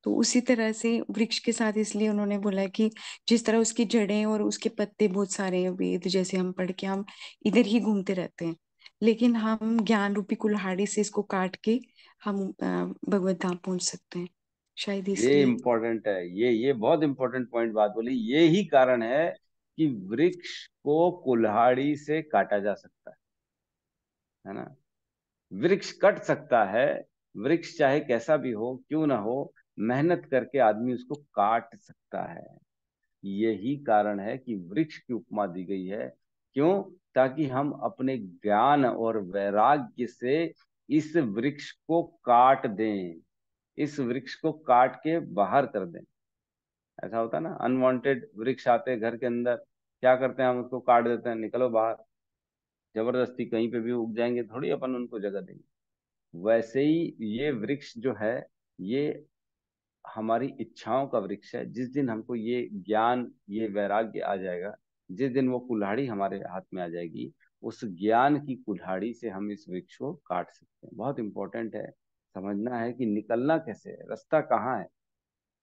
तो उसी तरह से वृक्ष के साथ इसलिए उन्होंने बोला है कि जिस तरह उसकी जड़ें और उसके पत्ते बहुत सारे हैं, वेद जैसे हम पढ़ के हम इधर ही घूमते रहते हैं, लेकिन हम ज्ञान रूपी कुल्हाड़ी से इसको काट के हम भगवत धाम पहुंच सकते हैं, शायद
ये
इसलिए।
इम्पोर्टेंट है, ये बहुत इंपॉर्टेंट पॉइंट बात बोली। ये ही कारण है कि वृक्ष को कुल्हाड़ी से काटा जा सकता है ना। वृक्ष कट सकता है, वृक्ष चाहे कैसा भी हो, क्यों ना हो, मेहनत करके आदमी उसको काट सकता है। यही कारण है कि वृक्ष की उपमा दी गई है। क्यों? ताकि हम अपने ज्ञान और वैराग्य से इस वृक्ष को काट दें, इस वृक्ष को काट के बाहर कर दें। ऐसा होता है ना, अनवांटेड वृक्ष आते हैं घर के अंदर, क्या करते हैं, हम उसको काट देते हैं, निकलो बाहर। जबरदस्ती कहीं पे भी उग जाएंगे, थोड़ी अपन उनको जगह देंगे। वैसे ही ये वृक्ष जो है, ये हमारी इच्छाओं का वृक्ष है। जिस दिन हमको ये ज्ञान, ये वैराग्य आ जाएगा, जिस दिन वो कुल्हाड़ी हमारे हाथ में आ जाएगी, उस ज्ञान की कुल्हाड़ी से हम इस वृक्ष को काट सकते हैं। बहुत इंपॉर्टेंट है, समझना है कि निकलना कैसे है, रास्ता कहाँ है,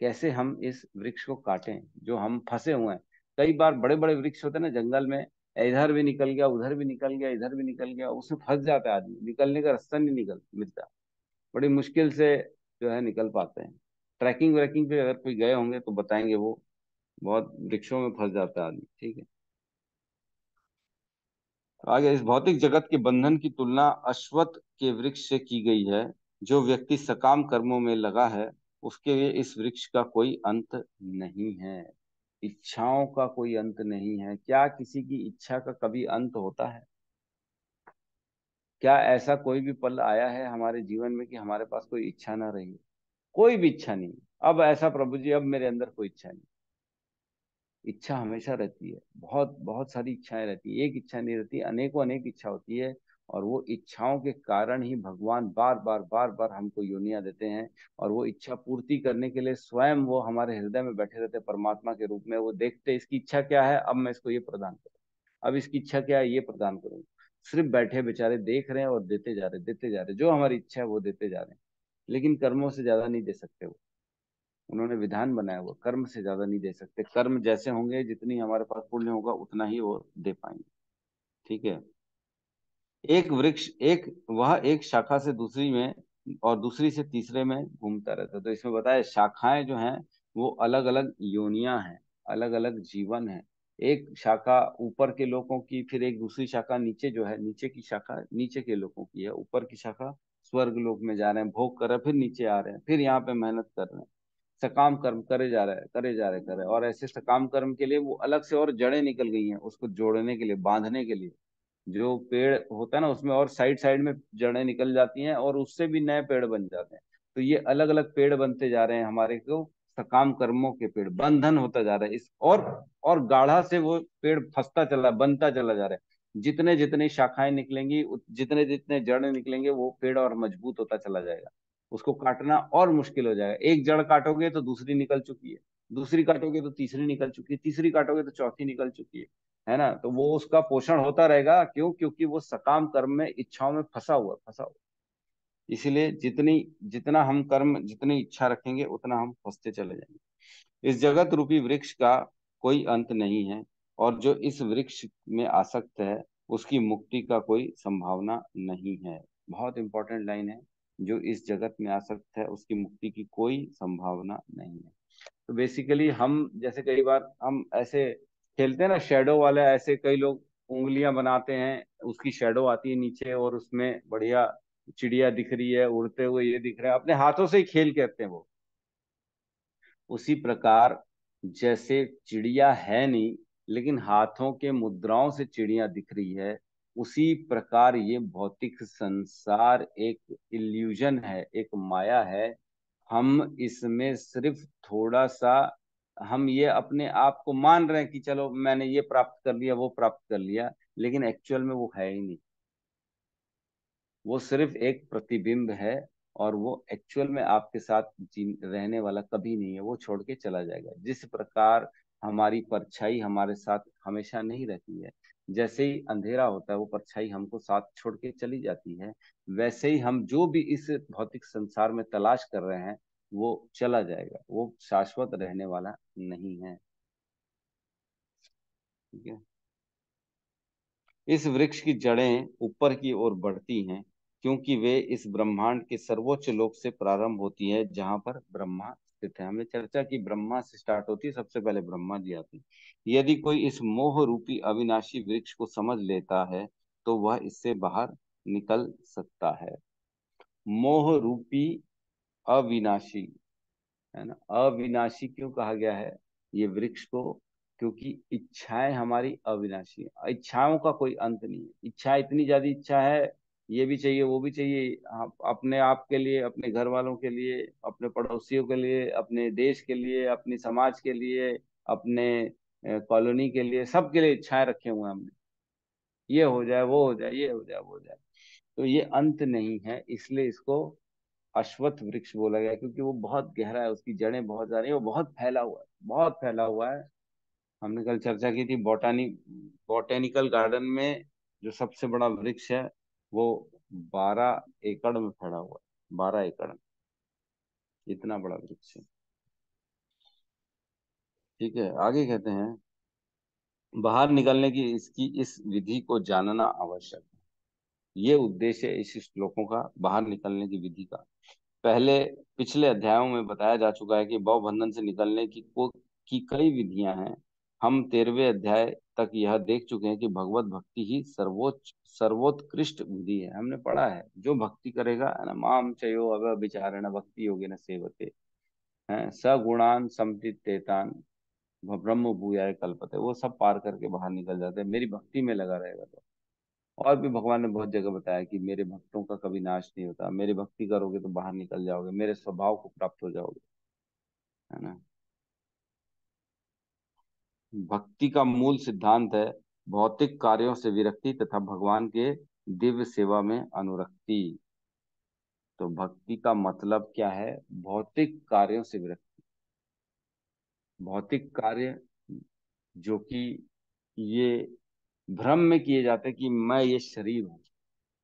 कैसे हम इस वृक्ष को काटें जो हम फंसे हुए हैं। कई बार बड़े बड़े वृक्ष होते हैं ना जंगल में, इधर भी निकल गया, उधर भी निकल गया, इधर भी निकल गया, उसमें फंस जाता है आदमी, निकलने का रास्ता नहीं निकल मिलता, बड़ी मुश्किल से जो है निकल पाते हैं। ट्रैकिंग व्रैकिंग पे अगर कोई गए होंगे तो बताएंगे, वो बहुत वृक्षों में फंस जाता है आदमी। ठीक है, आगे, इस भौतिक जगत के बंधन की तुलना अश्वत्थ के वृक्ष से की गई है। जो व्यक्ति सकाम कर्मों में लगा है, उसके लिए इस वृक्ष का कोई अंत नहीं है। इच्छाओं का कोई अंत नहीं है। क्या किसी की इच्छा का कभी अंत होता है? क्या ऐसा कोई भी पल आया है हमारे जीवन में कि हमारे पास कोई इच्छा ना रही? कोई भी इच्छा नहीं। अब ऐसा प्रभु जी, अब मेरे अंदर कोई इच्छा नहीं। इच्छा हमेशा रहती है, बहुत बहुत सारी इच्छाएं रहती है, एक इच्छा नहीं रहती, अनेकों अनेक इच्छा होती है। और वो इच्छाओं के कारण ही भगवान बार बार बार बार हमको योनियां देते हैं। और वो इच्छा पूर्ति करने के लिए स्वयं वो हमारे हृदय में बैठे रहते हैं परमात्मा के रूप में। वो देखते इसकी इच्छा क्या है, अब मैं इसको ये प्रदान करूँ, अब इसकी इच्छा क्या है, ये प्रदान करूँ। सिर्फ बैठे बेचारे देख रहे हैं और देते जा रहे, देते जा रहे, जो हमारी इच्छा है वो देते जा रहे हैं। लेकिन कर्मों से ज्यादा नहीं दे सकते वो, उन्होंने विधान बनाया हुआ, कर्म से ज्यादा नहीं दे सकते। कर्म जैसे होंगे, जितनी हमारे पास पुण्य होगा उतना ही वो दे पाएंगे। ठीक है, एक वृक्ष, एक वह एक शाखा से दूसरी में और दूसरी से तीसरे में घूमता रहता है। तो इसमें बताया शाखाएं जो हैं वो अलग अलग योनियां हैं, अलग अलग जीवन है। एक शाखा ऊपर के लोगों की, फिर एक दूसरी शाखा नीचे जो है, नीचे की शाखा नीचे के लोगों की है, ऊपर की शाखा स्वर्ग लोक में जा रहे हैं, भोग कर रहे हैं, फिर नीचे आ रहे हैं, फिर यहाँ पे मेहनत कर रहे हैं, सकाम कर्म करे जा रहे हैं, करे जा रहे, करे। और ऐसे सकाम कर्म के लिए वो अलग से और जड़ें निकल गई हैं, उसको जोड़ने के लिए, बांधने के लिए। जो पेड़ होता है ना, उसमें और साइड साइड में जड़ें निकल जाती हैं और उससे भी नए पेड़ बन जाते हैं। तो ये अलग अलग पेड़ बनते जा रहे हैं हमारे को, सकाम कर्मों के पेड़, बंधन होता जा रहा है इस, और गाढ़ा से वो पेड़ फंसता चला, बनता चला जा रहा है। जितने जितने शाखाएं निकलेंगी, जितने जितने जड़ निकलेंगे, वो पेड़ और मजबूत होता चला जाएगा। उसको काटना और मुश्किल हो जाएगा। एक जड़ काटोगे तो दूसरी निकल चुकी है, दूसरी काटोगे तो तीसरी निकल चुकी है, तीसरी काटोगे तो चौथी निकल चुकी है ना। तो वो उसका पोषण होता रहेगा, क्यों? क्योंकि वो सकाम कर्म में, इच्छाओं में फंसा हुआ। इसीलिए जितनी जितना हम कर्म, जितनी इच्छा रखेंगे उतना हम फंसते चले जाएंगे। इस जगत रूपी वृक्ष का कोई अंत नहीं है, और जो इस वृक्ष में आसक्त है उसकी मुक्ति का कोई संभावना नहीं है। बहुत इंपॉर्टेंट लाइन है, जो इस जगत में आसक्त है उसकी मुक्ति की कोई संभावना नहीं है। तो बेसिकली हम, जैसे कई बार हम ऐसे खेलते हैं ना शेडो वाला, ऐसे कई लोग उंगलियां बनाते हैं, उसकी शेडो आती है नीचे और उसमें बढ़िया चिड़िया दिख रही है, उड़ते हुए ये दिख रहा है, अपने हाथों से ही खेल करते हैं वो। उसी प्रकार, जैसे चिड़िया है नहीं लेकिन हाथों के मुद्राओं से चिड़िया दिख रही है, उसी प्रकार ये भौतिक संसार एक इल्यूजन है, एक माया है। हम इसमें सिर्फ थोड़ा सा, हम ये अपने आप को मान रहे हैं कि चलो मैंने ये प्राप्त कर लिया, वो प्राप्त कर लिया, लेकिन एक्चुअल में वो है ही नहीं। वो सिर्फ एक प्रतिबिंब है, और वो एक्चुअल में आपके साथ रहने वाला कभी नहीं है, वो छोड़ के चला जाएगा। जिस प्रकार हमारी परछाई हमारे साथ हमेशा नहीं रहती है, जैसे ही अंधेरा होता है वो परछाई हमको साथ छोड़ के चली जाती है, वैसे ही हम जो भी इस भौतिक संसार में तलाश कर रहे हैं वो चला जाएगा, वो शाश्वत रहने वाला नहीं है। ठीक है, इस वृक्ष की जड़ें ऊपर की ओर बढ़ती हैं, क्योंकि वे इस ब्रह्मांड के सर्वोच्च लोक से प्रारंभ होती है, जहां पर ब्रह्मा स्थित है। हमने चर्चा की, ब्रह्मा से स्टार्ट होती है, सबसे पहले ब्रह्मा जी आते हैं। यदि कोई इस मोह रूपी अविनाशी वृक्ष को समझ लेता है तो वह इससे बाहर निकल सकता है। मोह रूपी अविनाशी, है ना। अविनाशी क्यों कहा गया है ये वृक्ष को? क्योंकि इच्छाएं हमारी अविनाशी है, इच्छाओं का कोई अंत नहीं है। इच्छा, इतनी ज्यादा इच्छा है, ये भी चाहिए, वो भी चाहिए, अपने आप के लिए, अपने घर वालों के लिए, अपने पड़ोसियों के लिए, अपने देश के लिए, अपने समाज के लिए, अपने कॉलोनी के लिए, सबके लिए इच्छाएं रखे हुए हैं हमने। ये हो जाए, वो हो जाए, ये हो जाए, वो हो जाए। तो ये अंत नहीं है, इसलिए इसको अश्वत्थ वृक्ष बोला गया, क्योंकि वो बहुत गहरा है, उसकी जड़ें बहुत सारी हैं, वो बहुत फैला हुआ है, बहुत फैला हुआ है। हमने कल चर्चा की थी बॉटेनिकल गार्डन में जो सबसे बड़ा वृक्ष है वो 12 एकड़ में फैला हुआ है। 12 एकड़, इतना बड़ा वृक्ष है। ठीक है, आगे कहते हैं बाहर निकलने की इसकी इस विधि को जानना आवश्यक है। ये उद्देश्य है इस श्लोकों का, बाहर निकलने की विधि का। पिछले अध्यायों में बताया जा चुका है कि भवबंधन से निकलने की कई विधियां हैं। हम 13वें अध्याय तक यह देख चुके हैं कि भगवत भक्ति ही सर्वोत्कृष्ट विधि है। हमने पढ़ा है, जो भक्ति करेगा है ना, माम चयो अव्यभिचारेण भक्ति योगेन सेवते है सगुणान समतीतेतान ब्रह्म भूयाय कल्पते, वो सब पार करके बाहर निकल जाते हैं मेरी भक्ति में लगा रहेगा तो। और भी भगवान ने बहुत जगह बताया कि मेरे भक्तों का कभी नाश नहीं होता, मेरी भक्ति करोगे तो बाहर निकल जाओगे, मेरे स्वभाव को प्राप्त हो जाओगे, है ना। भक्ति का मूल सिद्धांत है भौतिक कार्यों से विरक्ति तथा भगवान के दिव्य सेवा में अनुरक्ति। तो भक्ति का मतलब क्या है? भौतिक कार्यों से विरक्ति। भौतिक कार्य जो कि ये भ्रम में किए जाते हैं कि मैं ये शरीर हूँ,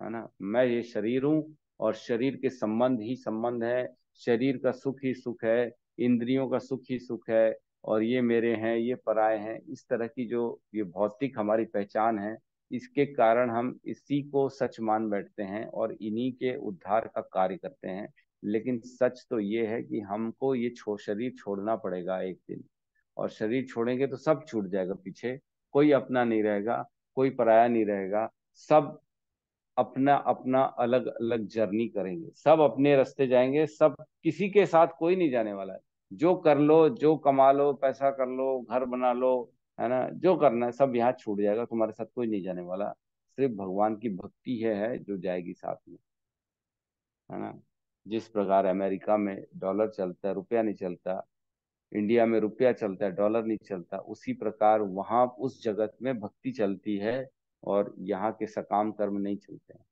है ना, मैं ये शरीर हूँ और शरीर के संबंध ही संबंध है, शरीर का सुख ही सुख है, इंद्रियों का सुख ही सुख है, और ये मेरे हैं, ये पराये हैं। इस तरह की जो ये भौतिक हमारी पहचान है, इसके कारण हम इसी को सच मान बैठते हैं और इन्हीं के उद्धार का कार्य करते हैं। लेकिन सच तो ये है कि हमको ये शरीर छोड़ना पड़ेगा एक दिन, और शरीर छोड़ेंगे तो सब छूट जाएगा पीछे, कोई अपना नहीं रहेगा, कोई पराया नहीं रहेगा, सब अपना अपना अलग अलग जर्नी करेंगे, सब अपने रास्ते जाएंगे, सब किसी के साथ कोई नहीं जाने वाला है। जो कर लो, जो कमा लो, पैसा कर लो, घर बना लो, है ना, जो करना है सब यहाँ छूट जाएगा, तुम्हारे साथ कोई नहीं जाने वाला। सिर्फ भगवान की भक्ति है जो जाएगी साथ में, है ना। जिस प्रकार अमेरिका में डॉलर चलता है, रुपया नहीं चलता, इंडिया में रुपया चलता है, डॉलर नहीं चलता, उसी प्रकार वहां उस जगत में भक्ति चलती है और यहाँ के सकाम कर्म नहीं चलते हैं।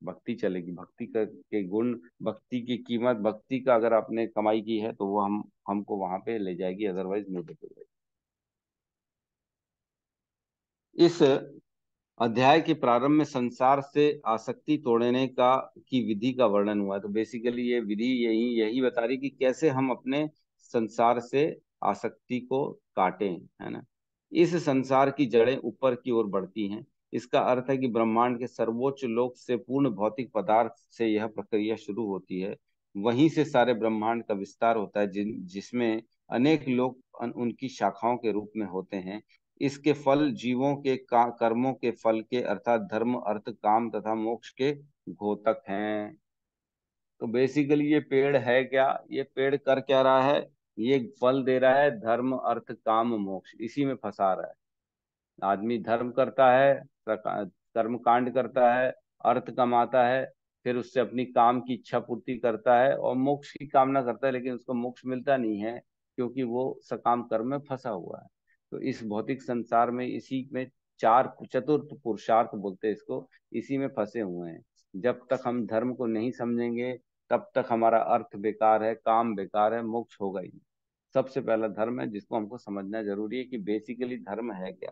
भक्ति चलेगी, के गुण, भक्ति की कीमत, भक्ति का अगर आपने कमाई की है तो वो हमको वहां पे ले जाएगी, अदरवाइज नहीं ले जाएगी। इस अध्याय के प्रारंभ में संसार से आसक्ति तोड़ने की विधि का वर्णन हुआ है। तो बेसिकली ये विधि यही बता रही कि कैसे हम अपने संसार से आसक्ति को काटें, है ना। इस संसार की जड़ें ऊपर की ओर बढ़ती हैं। इसका अर्थ है कि ब्रह्मांड के सर्वोच्च लोक से पूर्ण भौतिक पदार्थ से यह प्रक्रिया शुरू होती है। वहीं से सारे ब्रह्मांड का विस्तार होता है, जिसमें अनेक लोक उनकी शाखाओं के रूप में होते हैं। इसके फल जीवों के कर्मों के फल के, अर्थात धर्म, अर्थ, काम तथा मोक्ष के घोतक हैं। तो बेसिकली ये पेड़ है क्या? ये पेड़ कर क्या रहा है? ये फल दे रहा है धर्म, अर्थ, काम, मोक्ष, इसी में फंसा रहा है। आदमी धर्म करता है, कर्म कांड करता है, अर्थ कमाता है, फिर उससे अपनी काम की इच्छा पूर्ति करता है और मोक्ष की कामना करता है, लेकिन उसको मोक्ष मिलता नहीं है क्योंकि वो सकाम कर्म में फंसा हुआ है। तो इस भौतिक संसार में इसी में चार चतुर्थ पुरुषार्थ बोलते हैं इसको, इसी में फंसे हुए हैं। जब तक हम धर्म को नहीं समझेंगे तब तक हमारा अर्थ बेकार है, काम बेकार है, मोक्ष होगा ही नहीं। सबसे पहला धर्म है जिसको हमको समझना जरूरी है कि बेसिकली धर्म है क्या।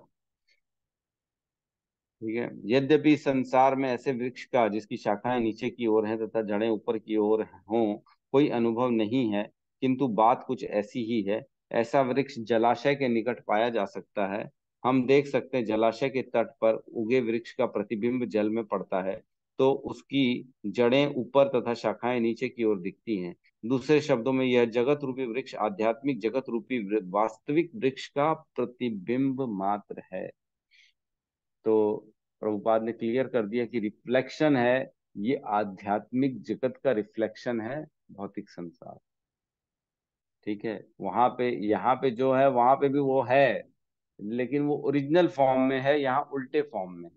ठीक है, यद्यपि संसार में ऐसे वृक्ष का जिसकी शाखाएं नीचे की ओर हैं तथा जड़ें ऊपर की ओर हों कोई अनुभव नहीं है, किंतु बात कुछ ऐसी ही है। ऐसा वृक्ष जलाशय के निकट पाया जा सकता है। हम देख सकते हैं जलाशय के तट पर उगे वृक्ष का प्रतिबिंब जल में पड़ता है तो उसकी जड़ें ऊपर तथा शाखाएं नीचे की ओर दिखती हैं। दूसरे शब्दों में यह जगत रूपी वृक्ष आध्यात्मिक जगत रूपी वास्तविक वृक्ष का प्रतिबिंब मात्र है। तो प्रभुपाद ने क्लियर कर दिया कि रिफ्लेक्शन है, ये आध्यात्मिक जगत का रिफ्लेक्शन है भौतिक संसार। ठीक है, वहां पे यहाँ पे जो है वहां पे भी वो है, लेकिन वो ओरिजिनल फॉर्म में है, यहाँ उल्टे फॉर्म में।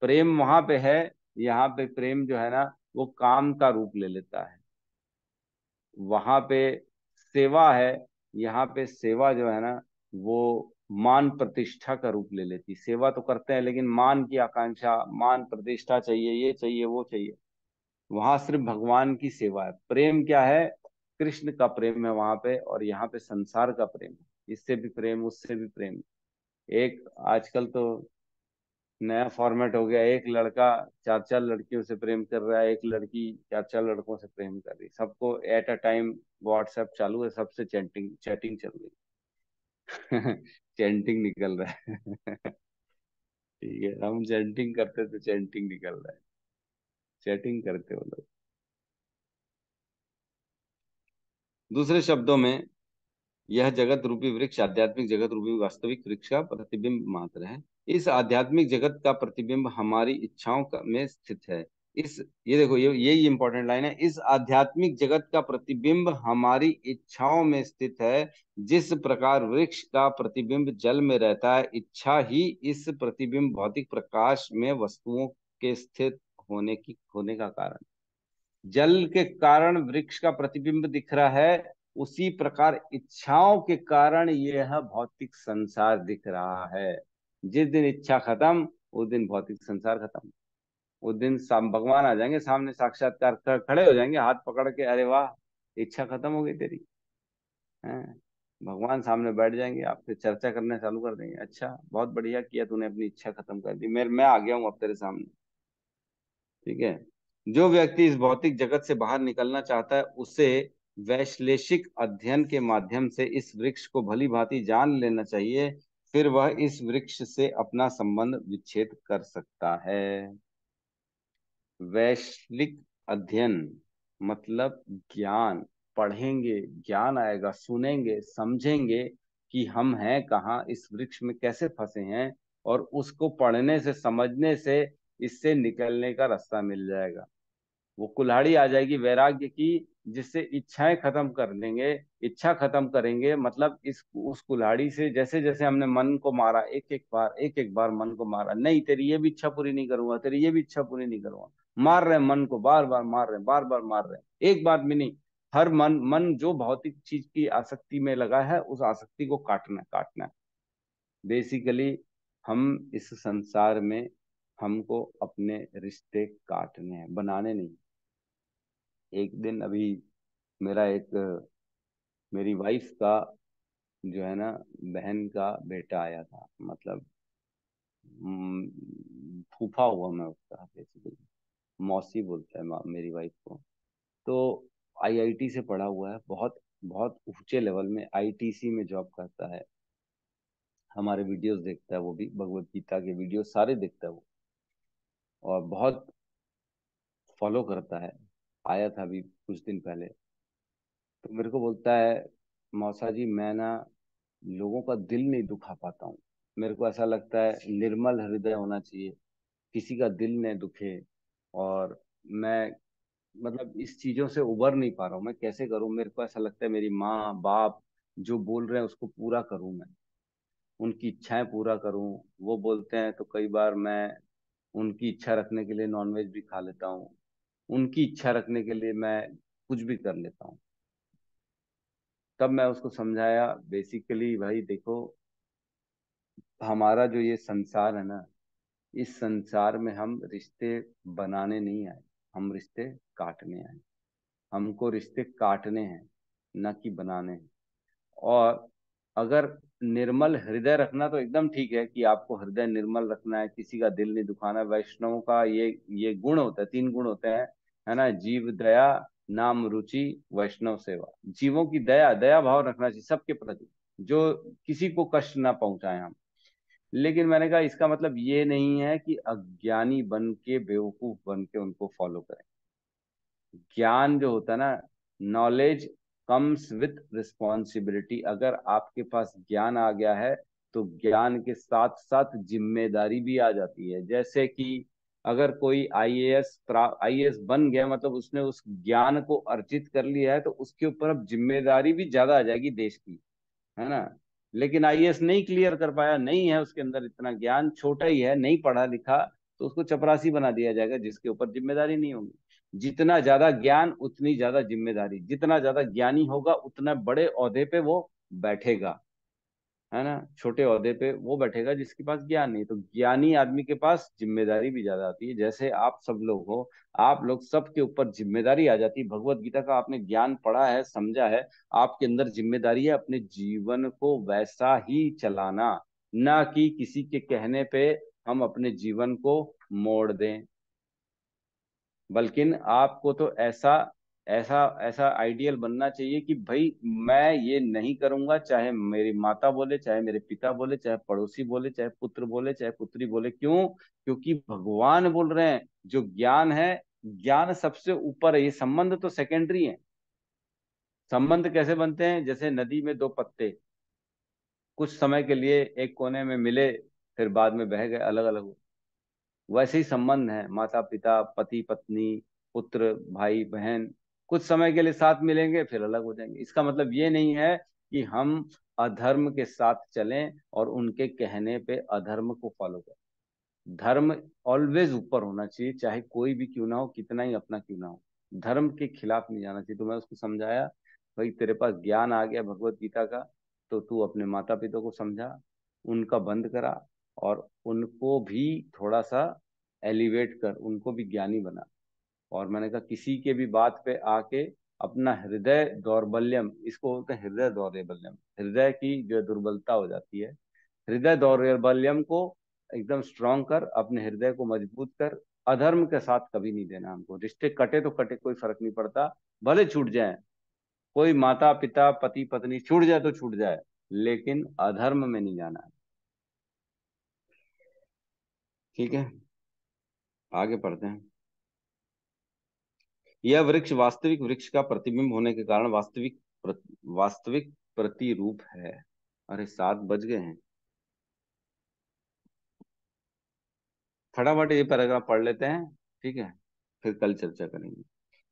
प्रेम वहां पे है, यहाँ पे प्रेम जो है ना वो काम का रूप ले लेता है। वहां पे सेवा है, यहाँ पे सेवा जो है ना वो मान प्रतिष्ठा का रूप ले लेती। सेवा तो करते हैं लेकिन मान की आकांक्षा, मान प्रतिष्ठा चाहिए, ये चाहिए, वो चाहिए। वहां सिर्फ भगवान की सेवा है। प्रेम क्या है? कृष्ण का प्रेम है वहां पे, और यहाँ पे संसार का प्रेम है। इससे भी प्रेम, उससे भी प्रेम। एक आजकल तो नया फॉर्मेट हो गया, एक लड़का चार चार लड़कियों से प्रेम कर रहा है, एक लड़की चार चार लड़कों से प्रेम कर रही है, सबको एट अ टाइम व्हाट्सएप चालू है, सबसे चैटिंग चैटिंग चल रही है। चैटिंग निकल रहा है। ठीक है, हम चैटिंग करते तो चैटिंग निकल रहा है, चैटिंग करते हो लोग। दूसरे शब्दों में, यह जगत रूपी वृक्ष आध्यात्मिक जगत रूपी वास्तविक वृक्ष का प्रतिबिंब मात्र है। इस आध्यात्मिक जगत का प्रतिबिंब हमारी इच्छाओं में स्थित है। इस ये देखो, ये यही इंपॉर्टेंट लाइन है, इस आध्यात्मिक जगत का प्रतिबिंब हमारी इच्छाओं में स्थित है। जिस प्रकार वृक्ष का प्रतिबिंब जल में रहता है, इच्छा ही इस प्रतिबिंब भौतिक प्रकाश में वस्तुओं के स्थित होने का कारण। जल के कारण वृक्ष का प्रतिबिंब दिख रहा है, उसी प्रकार इच्छाओं के कारण यह भौतिक संसार दिख रहा है। जिस दिन इच्छा खत्म, उस दिन भौतिक संसार खत्म। उस दिन भगवान आ जाएंगे सामने, साक्षात्कार खड़े हो जाएंगे हाथ पकड़ के, अरे वाह इच्छा खत्म हो गई तेरी, हैं। भगवान सामने बैठ जाएंगे, आपसे चर्चा करने चालू कर देंगे, अच्छा बहुत बढ़िया किया तूने, अपनी इच्छा खत्म कर दी, मैं आ गया हूँ अब तेरे सामने। ठीक है। जो व्यक्ति इस भौतिक जगत से बाहर निकलना चाहता है, उसे वैश्लेषिक अध्ययन के माध्यम से इस वृक्ष को भली भांति जान लेना चाहिए, फिर वह इस वृक्ष से अपना संबंध विच्छेद कर सकता है। वैश्विक अध्ययन मतलब ज्ञान, पढ़ेंगे ज्ञान आएगा, सुनेंगे समझेंगे कि हम हैं कहाँ, इस वृक्ष में कैसे फंसे हैं, और उसको पढ़ने से समझने से इससे निकलने का रास्ता मिल जाएगा। वो कुल्हाड़ी आ जाएगी वैराग्य की, जिससे इच्छाएं खत्म कर देंगे। इच्छा खत्म करेंगे मतलब इस उस कुल्हाड़ी से जैसे जैसे हमने मन को मारा, एक एक बार मन को मारा, नहीं तेरी ये भी इच्छा पूरी नहीं करूंगा, तेरी ये भी इच्छा पूरी नहीं करूंगा, मार रहे मन को, बार बार मार रहे, बार बार मार रहे, एक बार भी नहीं। हर मन जो भौतिक चीज की आसक्ति में लगा है, उस आसक्ति को काटना है। बेसिकली हम इस संसार में, हमको अपने रिश्ते काटने हैं, बनाने नहीं। एक दिन अभी मेरा एक मेरी वाइफ का जो है ना, बहन का बेटा आया था, मतलब फूफा हुआ मैं उसका, बेसिकली मौसी बोलता है मेरी वाइफ को। तो आईआईटी से पढ़ा हुआ है, बहुत बहुत ऊंचे लेवल में आईटीसी में जॉब करता है। हमारे वीडियोस देखता है, वो भी भगवत गीता के वीडियो सारे देखता है वो, और बहुत फॉलो करता है। आया था अभी कुछ दिन पहले, तो मेरे को बोलता है, मौसा जी मैं ना लोगों का दिल नहीं दुखा पाता हूँ, मेरे को ऐसा लगता है निर्मल हृदय होना चाहिए, किसी का दिल न दुखे, और मैं मतलब इस चीजों से उबर नहीं पा रहा हूँ, मैं कैसे करूँ, मेरे को ऐसा लगता है मेरी माँ बाप जो बोल रहे हैं उसको पूरा करूँ, मैं उनकी इच्छाएं पूरा करूँ। वो बोलते हैं तो कई बार मैं उनकी इच्छा रखने के लिए नॉनवेज भी खा लेता हूँ, उनकी इच्छा रखने के लिए मैं कुछ भी कर लेता हूँ। तब मैं उसको समझाया, बेसिकली भाई देखो, हमारा जो ये संसार है ना, इस संसार में हम रिश्ते बनाने नहीं आए, हम रिश्ते काटने आए। हमको रिश्ते काटने हैं, न कि बनाने हैं। और अगर निर्मल हृदय रखना तो एकदम ठीक है कि आपको हृदय निर्मल रखना है, किसी का दिल नहीं दुखाना। वैष्णवों का ये गुण होता है, 3 गुण होते हैं, है ना, जीव दया, नाम रुचि, वैष्णव सेवा। जीवों की दया, दया भाव रखना चाहिए सबके प्रति, जो किसी को कष्ट ना पहुंचाए हम। लेकिन मैंने कहा इसका मतलब ये नहीं है कि अज्ञानी बन के, बेवकूफ बन के उनको फॉलो करें। ज्ञान जो होता है ना, नॉलेज कम्स विथ रिस्पॉन्सिबिलिटी। अगर आपके पास ज्ञान आ गया है, तो ज्ञान के साथ साथ जिम्मेदारी भी आ जाती है। जैसे कि अगर कोई आईएएस बन गया, मतलब उसने उस ज्ञान को अर्जित कर लिया है, तो उसके ऊपर अब जिम्मेदारी भी ज्यादा आ जाएगी देश की, है ना। लेकिन आईएएस नहीं क्लियर कर पाया, नहीं है उसके अंदर इतना ज्ञान, छोटा ही है, नहीं पढ़ा लिखा, तो उसको चपरासी बना दिया जाएगा, जिसके ऊपर जिम्मेदारी नहीं होगी। जितना ज्यादा ज्ञान उतनी ज्यादा जिम्मेदारी, जितना ज्यादा ज्ञानी होगा उतना बड़े ओहदे पे वो बैठेगा। है ना, छोटे ओहदे पे वो बैठेगा जिसके पास ज्ञान नहीं। तो ज्ञानी आदमी के पास जिम्मेदारी भी ज्यादा आती है। जैसे आप सब लोग हो, आप लोग सबके ऊपर जिम्मेदारी आ जाती है। भगवत गीता का आपने ज्ञान पढ़ा है, समझा है, आपके अंदर जिम्मेदारी है अपने जीवन को वैसा ही चलाना, ना कि किसी के कहने पे हम अपने जीवन को मोड़ दें। बल्कि आपको तो ऐसा ऐसा ऐसा आइडियल बनना चाहिए कि भाई मैं ये नहीं करूंगा, चाहे मेरी माता बोले, चाहे मेरे पिता बोले, चाहे पड़ोसी बोले, चाहे पुत्र बोले, चाहे पुत्री बोले। क्यों? क्योंकि भगवान बोल रहे हैं। जो ज्ञान है, ज्ञान सबसे ऊपर है। ये संबंध तो सेकेंडरी है। संबंध कैसे बनते हैं? जैसे नदी में दो पत्ते कुछ समय के लिए एक कोने में मिले, फिर बाद में बह गए, अलग अलग। वैसे ही संबंध है, माता पिता, पति पत्नी, पुत्र भाई बहन, कुछ समय के लिए साथ मिलेंगे फिर अलग हो जाएंगे। इसका मतलब ये नहीं है कि हम अधर्म के साथ चलें और उनके कहने पे अधर्म को फॉलो करें। धर्म ऑलवेज ऊपर होना चाहिए, चाहे कोई भी क्यों ना हो, कितना ही अपना क्यों ना हो। धर्म के खिलाफ नहीं जाना चाहिए। तो मैं उसको समझाया, भाई तेरे पास ज्ञान आ गया भगवत गीता का, तो तू अपने माता पिता को समझा, उनका बंद करा, और उनको भी थोड़ा सा एलिवेट कर, उनको भी ज्ञानी बना। और मैंने कहा किसी के भी बात पे आके अपना हृदय दौर्बल्यम, इसको बोलते हैं हृदय दौर्बल्यम, हृदय की जो दुर्बलता हो जाती है, हृदय दौर्बल्यम को एकदम स्ट्रांग कर, अपने हृदय को मजबूत कर। अधर्म के साथ कभी नहीं देना हमको। रिश्ते कटे तो कटे, कोई फर्क नहीं पड़ता, भले छूट जाए। कोई माता पिता पति पत्नी छूट जाए तो छूट जाए, लेकिन अधर्म में नहीं जाना है। ठीक है, आगे पढ़ते हैं। यह वृक्ष वास्तविक वृक्ष का प्रतिबिंब होने के कारण वास्तविक प्रतिरूप है। अरे 7 बज गए हैं, फटाफट ये पैराग्राफ पढ़ लेते हैं, ठीक है, फिर कल चर्चा करेंगे।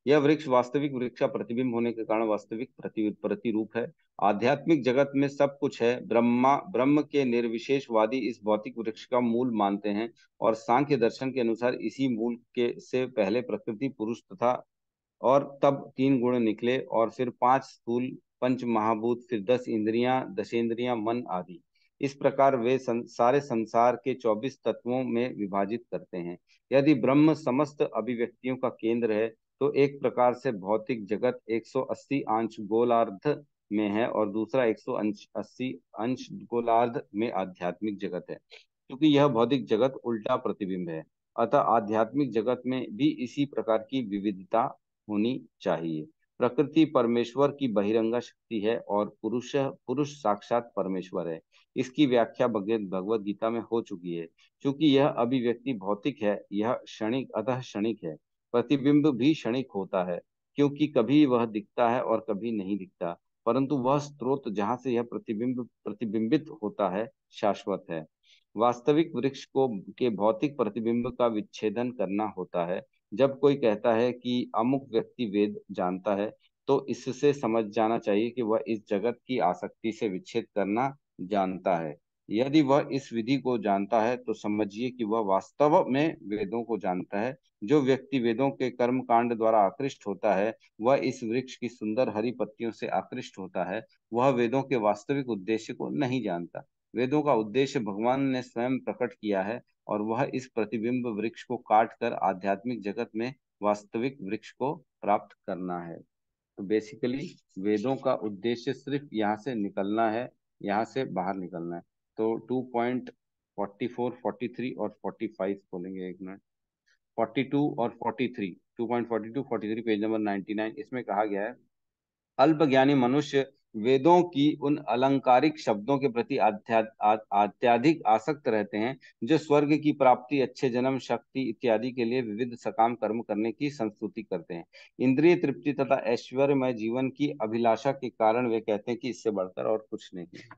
यह वृक्ष वास्तविक वृक्ष का प्रतिबिंब होने के कारण वास्तविक प्रतिरूप है। आध्यात्मिक जगत में सब कुछ है। ब्रह्म के निर्विशेषवादी इस भौतिक वृक्ष का मूल मानते हैं, और सांख्य दर्शन के अनुसार इसी मूल के से पहले प्रकृति पुरुष तथा, और तब 3 गुण निकले, और फिर 5 स्थूल पंच महाभूत, फिर 10 इंद्रियां, दशेंद्रियां, मन आदि। इस प्रकार वे सारे संसार के 24 तत्वों में विभाजित करते हैं। यदि ब्रह्म समस्त अभिव्यक्तियों का केंद्र है, तो एक प्रकार से भौतिक जगत 180 अंश गोलार्ध में है, और दूसरा 180 अंश गोलार्ध में आध्यात्मिक जगत है। क्योंकि यह भौतिक जगत उल्टा प्रतिबिंब है, अतः आध्यात्मिक जगत में भी इसी प्रकार की विविधता होनी चाहिए। प्रकृति परमेश्वर की बहिरंगा शक्ति है, और पुरुष पुरुष साक्षात परमेश्वर है। इसकी व्याख्या भगवत गीता में हो चुकी है। क्योंकि यह अभिव्यक्ति भौतिक है, यह क्षणिक, अतः क्षणिक है। प्रतिबिंब भी क्षणिक होता है, क्योंकि कभी वह दिखता है और कभी नहीं दिखता, परंतु वह स्रोत जहाँ से यह प्रतिबिंबित होता है शाश्वत है। वास्तविक वृक्ष को के भौतिक प्रतिबिंब का विच्छेदन करना होता है। जब कोई कहता है कि अमुक व्यक्ति वेद जानता है, तो इससे समझ जाना चाहिए कि वह इस जगत की आसक्ति से विच्छेद करना जानता है। यदि वह इस विधि को जानता है, तो समझिए कि वह वास्तव में वेदों को जानता है। जो व्यक्ति वेदों के कर्म कांड द्वारा आकृष्ट होता है, वह इस वृक्ष की सुंदर हरी पत्तियों से आकृष्ट होता है। वह वेदों के वास्तविक उद्देश्य को नहीं जानता। वेदों का उद्देश्य भगवान ने स्वयं प्रकट किया है, और वह इस प्रतिबिंब वृक्ष को काट कर आध्यात्मिक जगत में वास्तविक वृक्ष को प्राप्त करना है। तो बेसिकली वेदों का उद्देश्य सिर्फ यहाँ से निकलना है, यहाँ से बाहर निकलना है। तो 2.44, 43 और 45 खोलेंगे, एक मिनट। 42 और 43, 2.42, 43, पेज नंबर 99, इसमें कहा गया है, अल्पज्ञानी मनुष्य वेदों की उन अलंकारिक शब्दों के प्रति अत्यधिक आसक्त रहते हैं, जो स्वर्ग की प्राप्ति, अच्छे जन्म, शक्ति इत्यादि के लिए विविध सकाम कर्म करने की संस्तुति करते हैं। इंद्रिय तृप्ति तथा ऐश्वर्यमय जीवन की अभिलाषा के कारण वे कहते हैं कि इससे बढ़कर और कुछ नहीं है।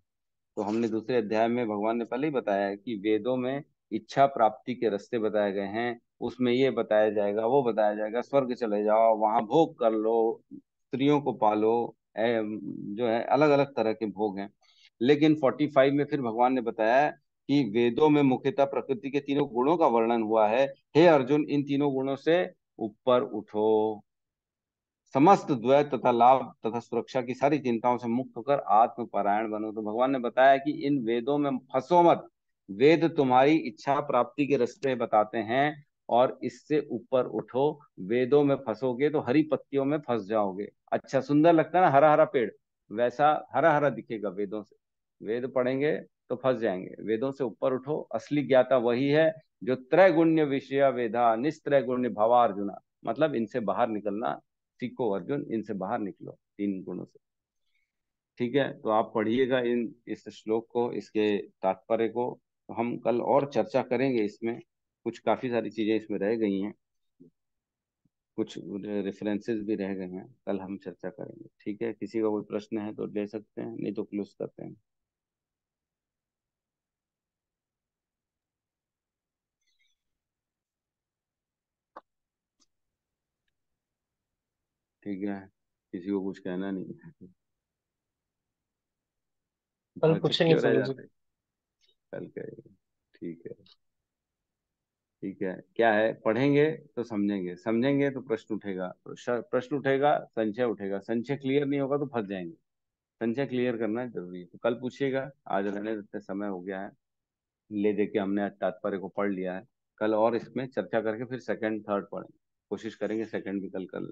तो हमने दूसरे अध्याय में भगवान ने पहले ही बताया है कि वेदों में इच्छा प्राप्ति के रास्ते बताए गए हैं। उसमें ये बताया जाएगा, वो बताया जाएगा, स्वर्ग चले जाओ, वहां भोग कर लो, स्त्रियों को पालो, जो है अलग अलग तरह के भोग हैं। लेकिन 45 में फिर भगवान ने बताया कि वेदों में मुख्यतः प्रकृति के तीनों गुणों का वर्णन हुआ है। हे अर्जुन, इन तीनों गुणों से ऊपर उठो। समस्त द्वैत तथा लाभ तथा सुरक्षा की सारी चिंताओं से मुक्त होकर आत्मपरायण बनो। तो भगवान ने बताया कि इन वेदों में फंसो मत। वेद तुम्हारी इच्छा प्राप्ति के रास्ते बताते हैं और इससे ऊपर उठो। वेदों में फंसोगे तो हरी पत्तियों में फंस जाओगे। अच्छा, सुंदर लगता है ना हरा हरा पेड़, वैसा हरा हरा दिखेगा वेदों से। वेद पढ़ेंगे तो फंस जाएंगे। वेदों से ऊपर उठो। असली ज्ञाता वही है जो त्रैगुण्य विषय वेदा निस्त्रैगुण्य भवार्जुना। मतलब इनसे बाहर निकलना सीखो अर्जुन, इनसे बाहर निकलो 3 गुणों से। ठीक है, तो आप पढ़िएगा इस श्लोक को, इसके तात्पर्य को। तो हम कल और चर्चा करेंगे इसमें। कुछ काफी सारी चीजें इसमें रह गई हैं, कुछ रेफरेंसेस भी रह गए हैं, कल हम चर्चा करेंगे। ठीक है, किसी का कोई प्रश्न है तो ले सकते हैं, नहीं तो क्लोज करते हैं। ठीक है, किसी को कुछ कहना नहीं है।
कल
भड़क
पूछेंगे
क्यों रह
प्रभु जी।
जाते? कल करेंगे। ठीक है। ठीक है, क्या है, पढ़ेंगे तो समझेंगे, समझेंगे तो प्रश्न उठेगा, प्रश्न उठेगा, संशय उठेगा, संशय क्लियर नहीं होगा तो फंस जाएंगे। संशय क्लियर करना जरूरी है। तो कल पूछिएगा, आज रहने देते, समय हो गया है। ले दे के हमने आज तात्पर्य को पढ़ लिया है। कल और इसमें चर्चा करके फिर सेकंड थर्ड पढ़ेंगे। कोशिश करेंगे सेकंड भी कल कर।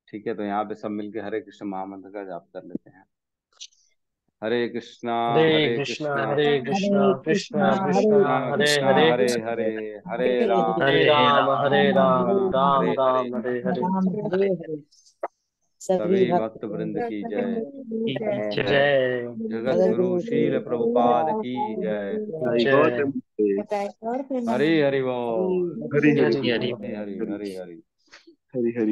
ठीक है, तो यहाँ पे सब मिलके हरे कृष्ण महामंत्र का जाप कर लेते हैं। हरे कृष्णा
हरे
हरे
कृष्णा
कृष्णा
हरे कृष्णा
हरे
कृष्णा
कृष्णा हरे
कृष्णा
कृष्णा
हरे
कृष्णा
हरे
हरे हरे, हरे
हरे
राम
हरे राम हरे
राम
राम
हरे
राम
हरे हरे।
राम हरे हरे।
राम हरे हरे। सभी
सभी
भक्त
भक्त वृंद की जय।
जय
जगत गुरु
जय
शील प्रभुपाद की जय।
जय
और फिर
हरि हरि बोल।
हरि हरि
हरि हरि हरि हरि।
हरी हरी।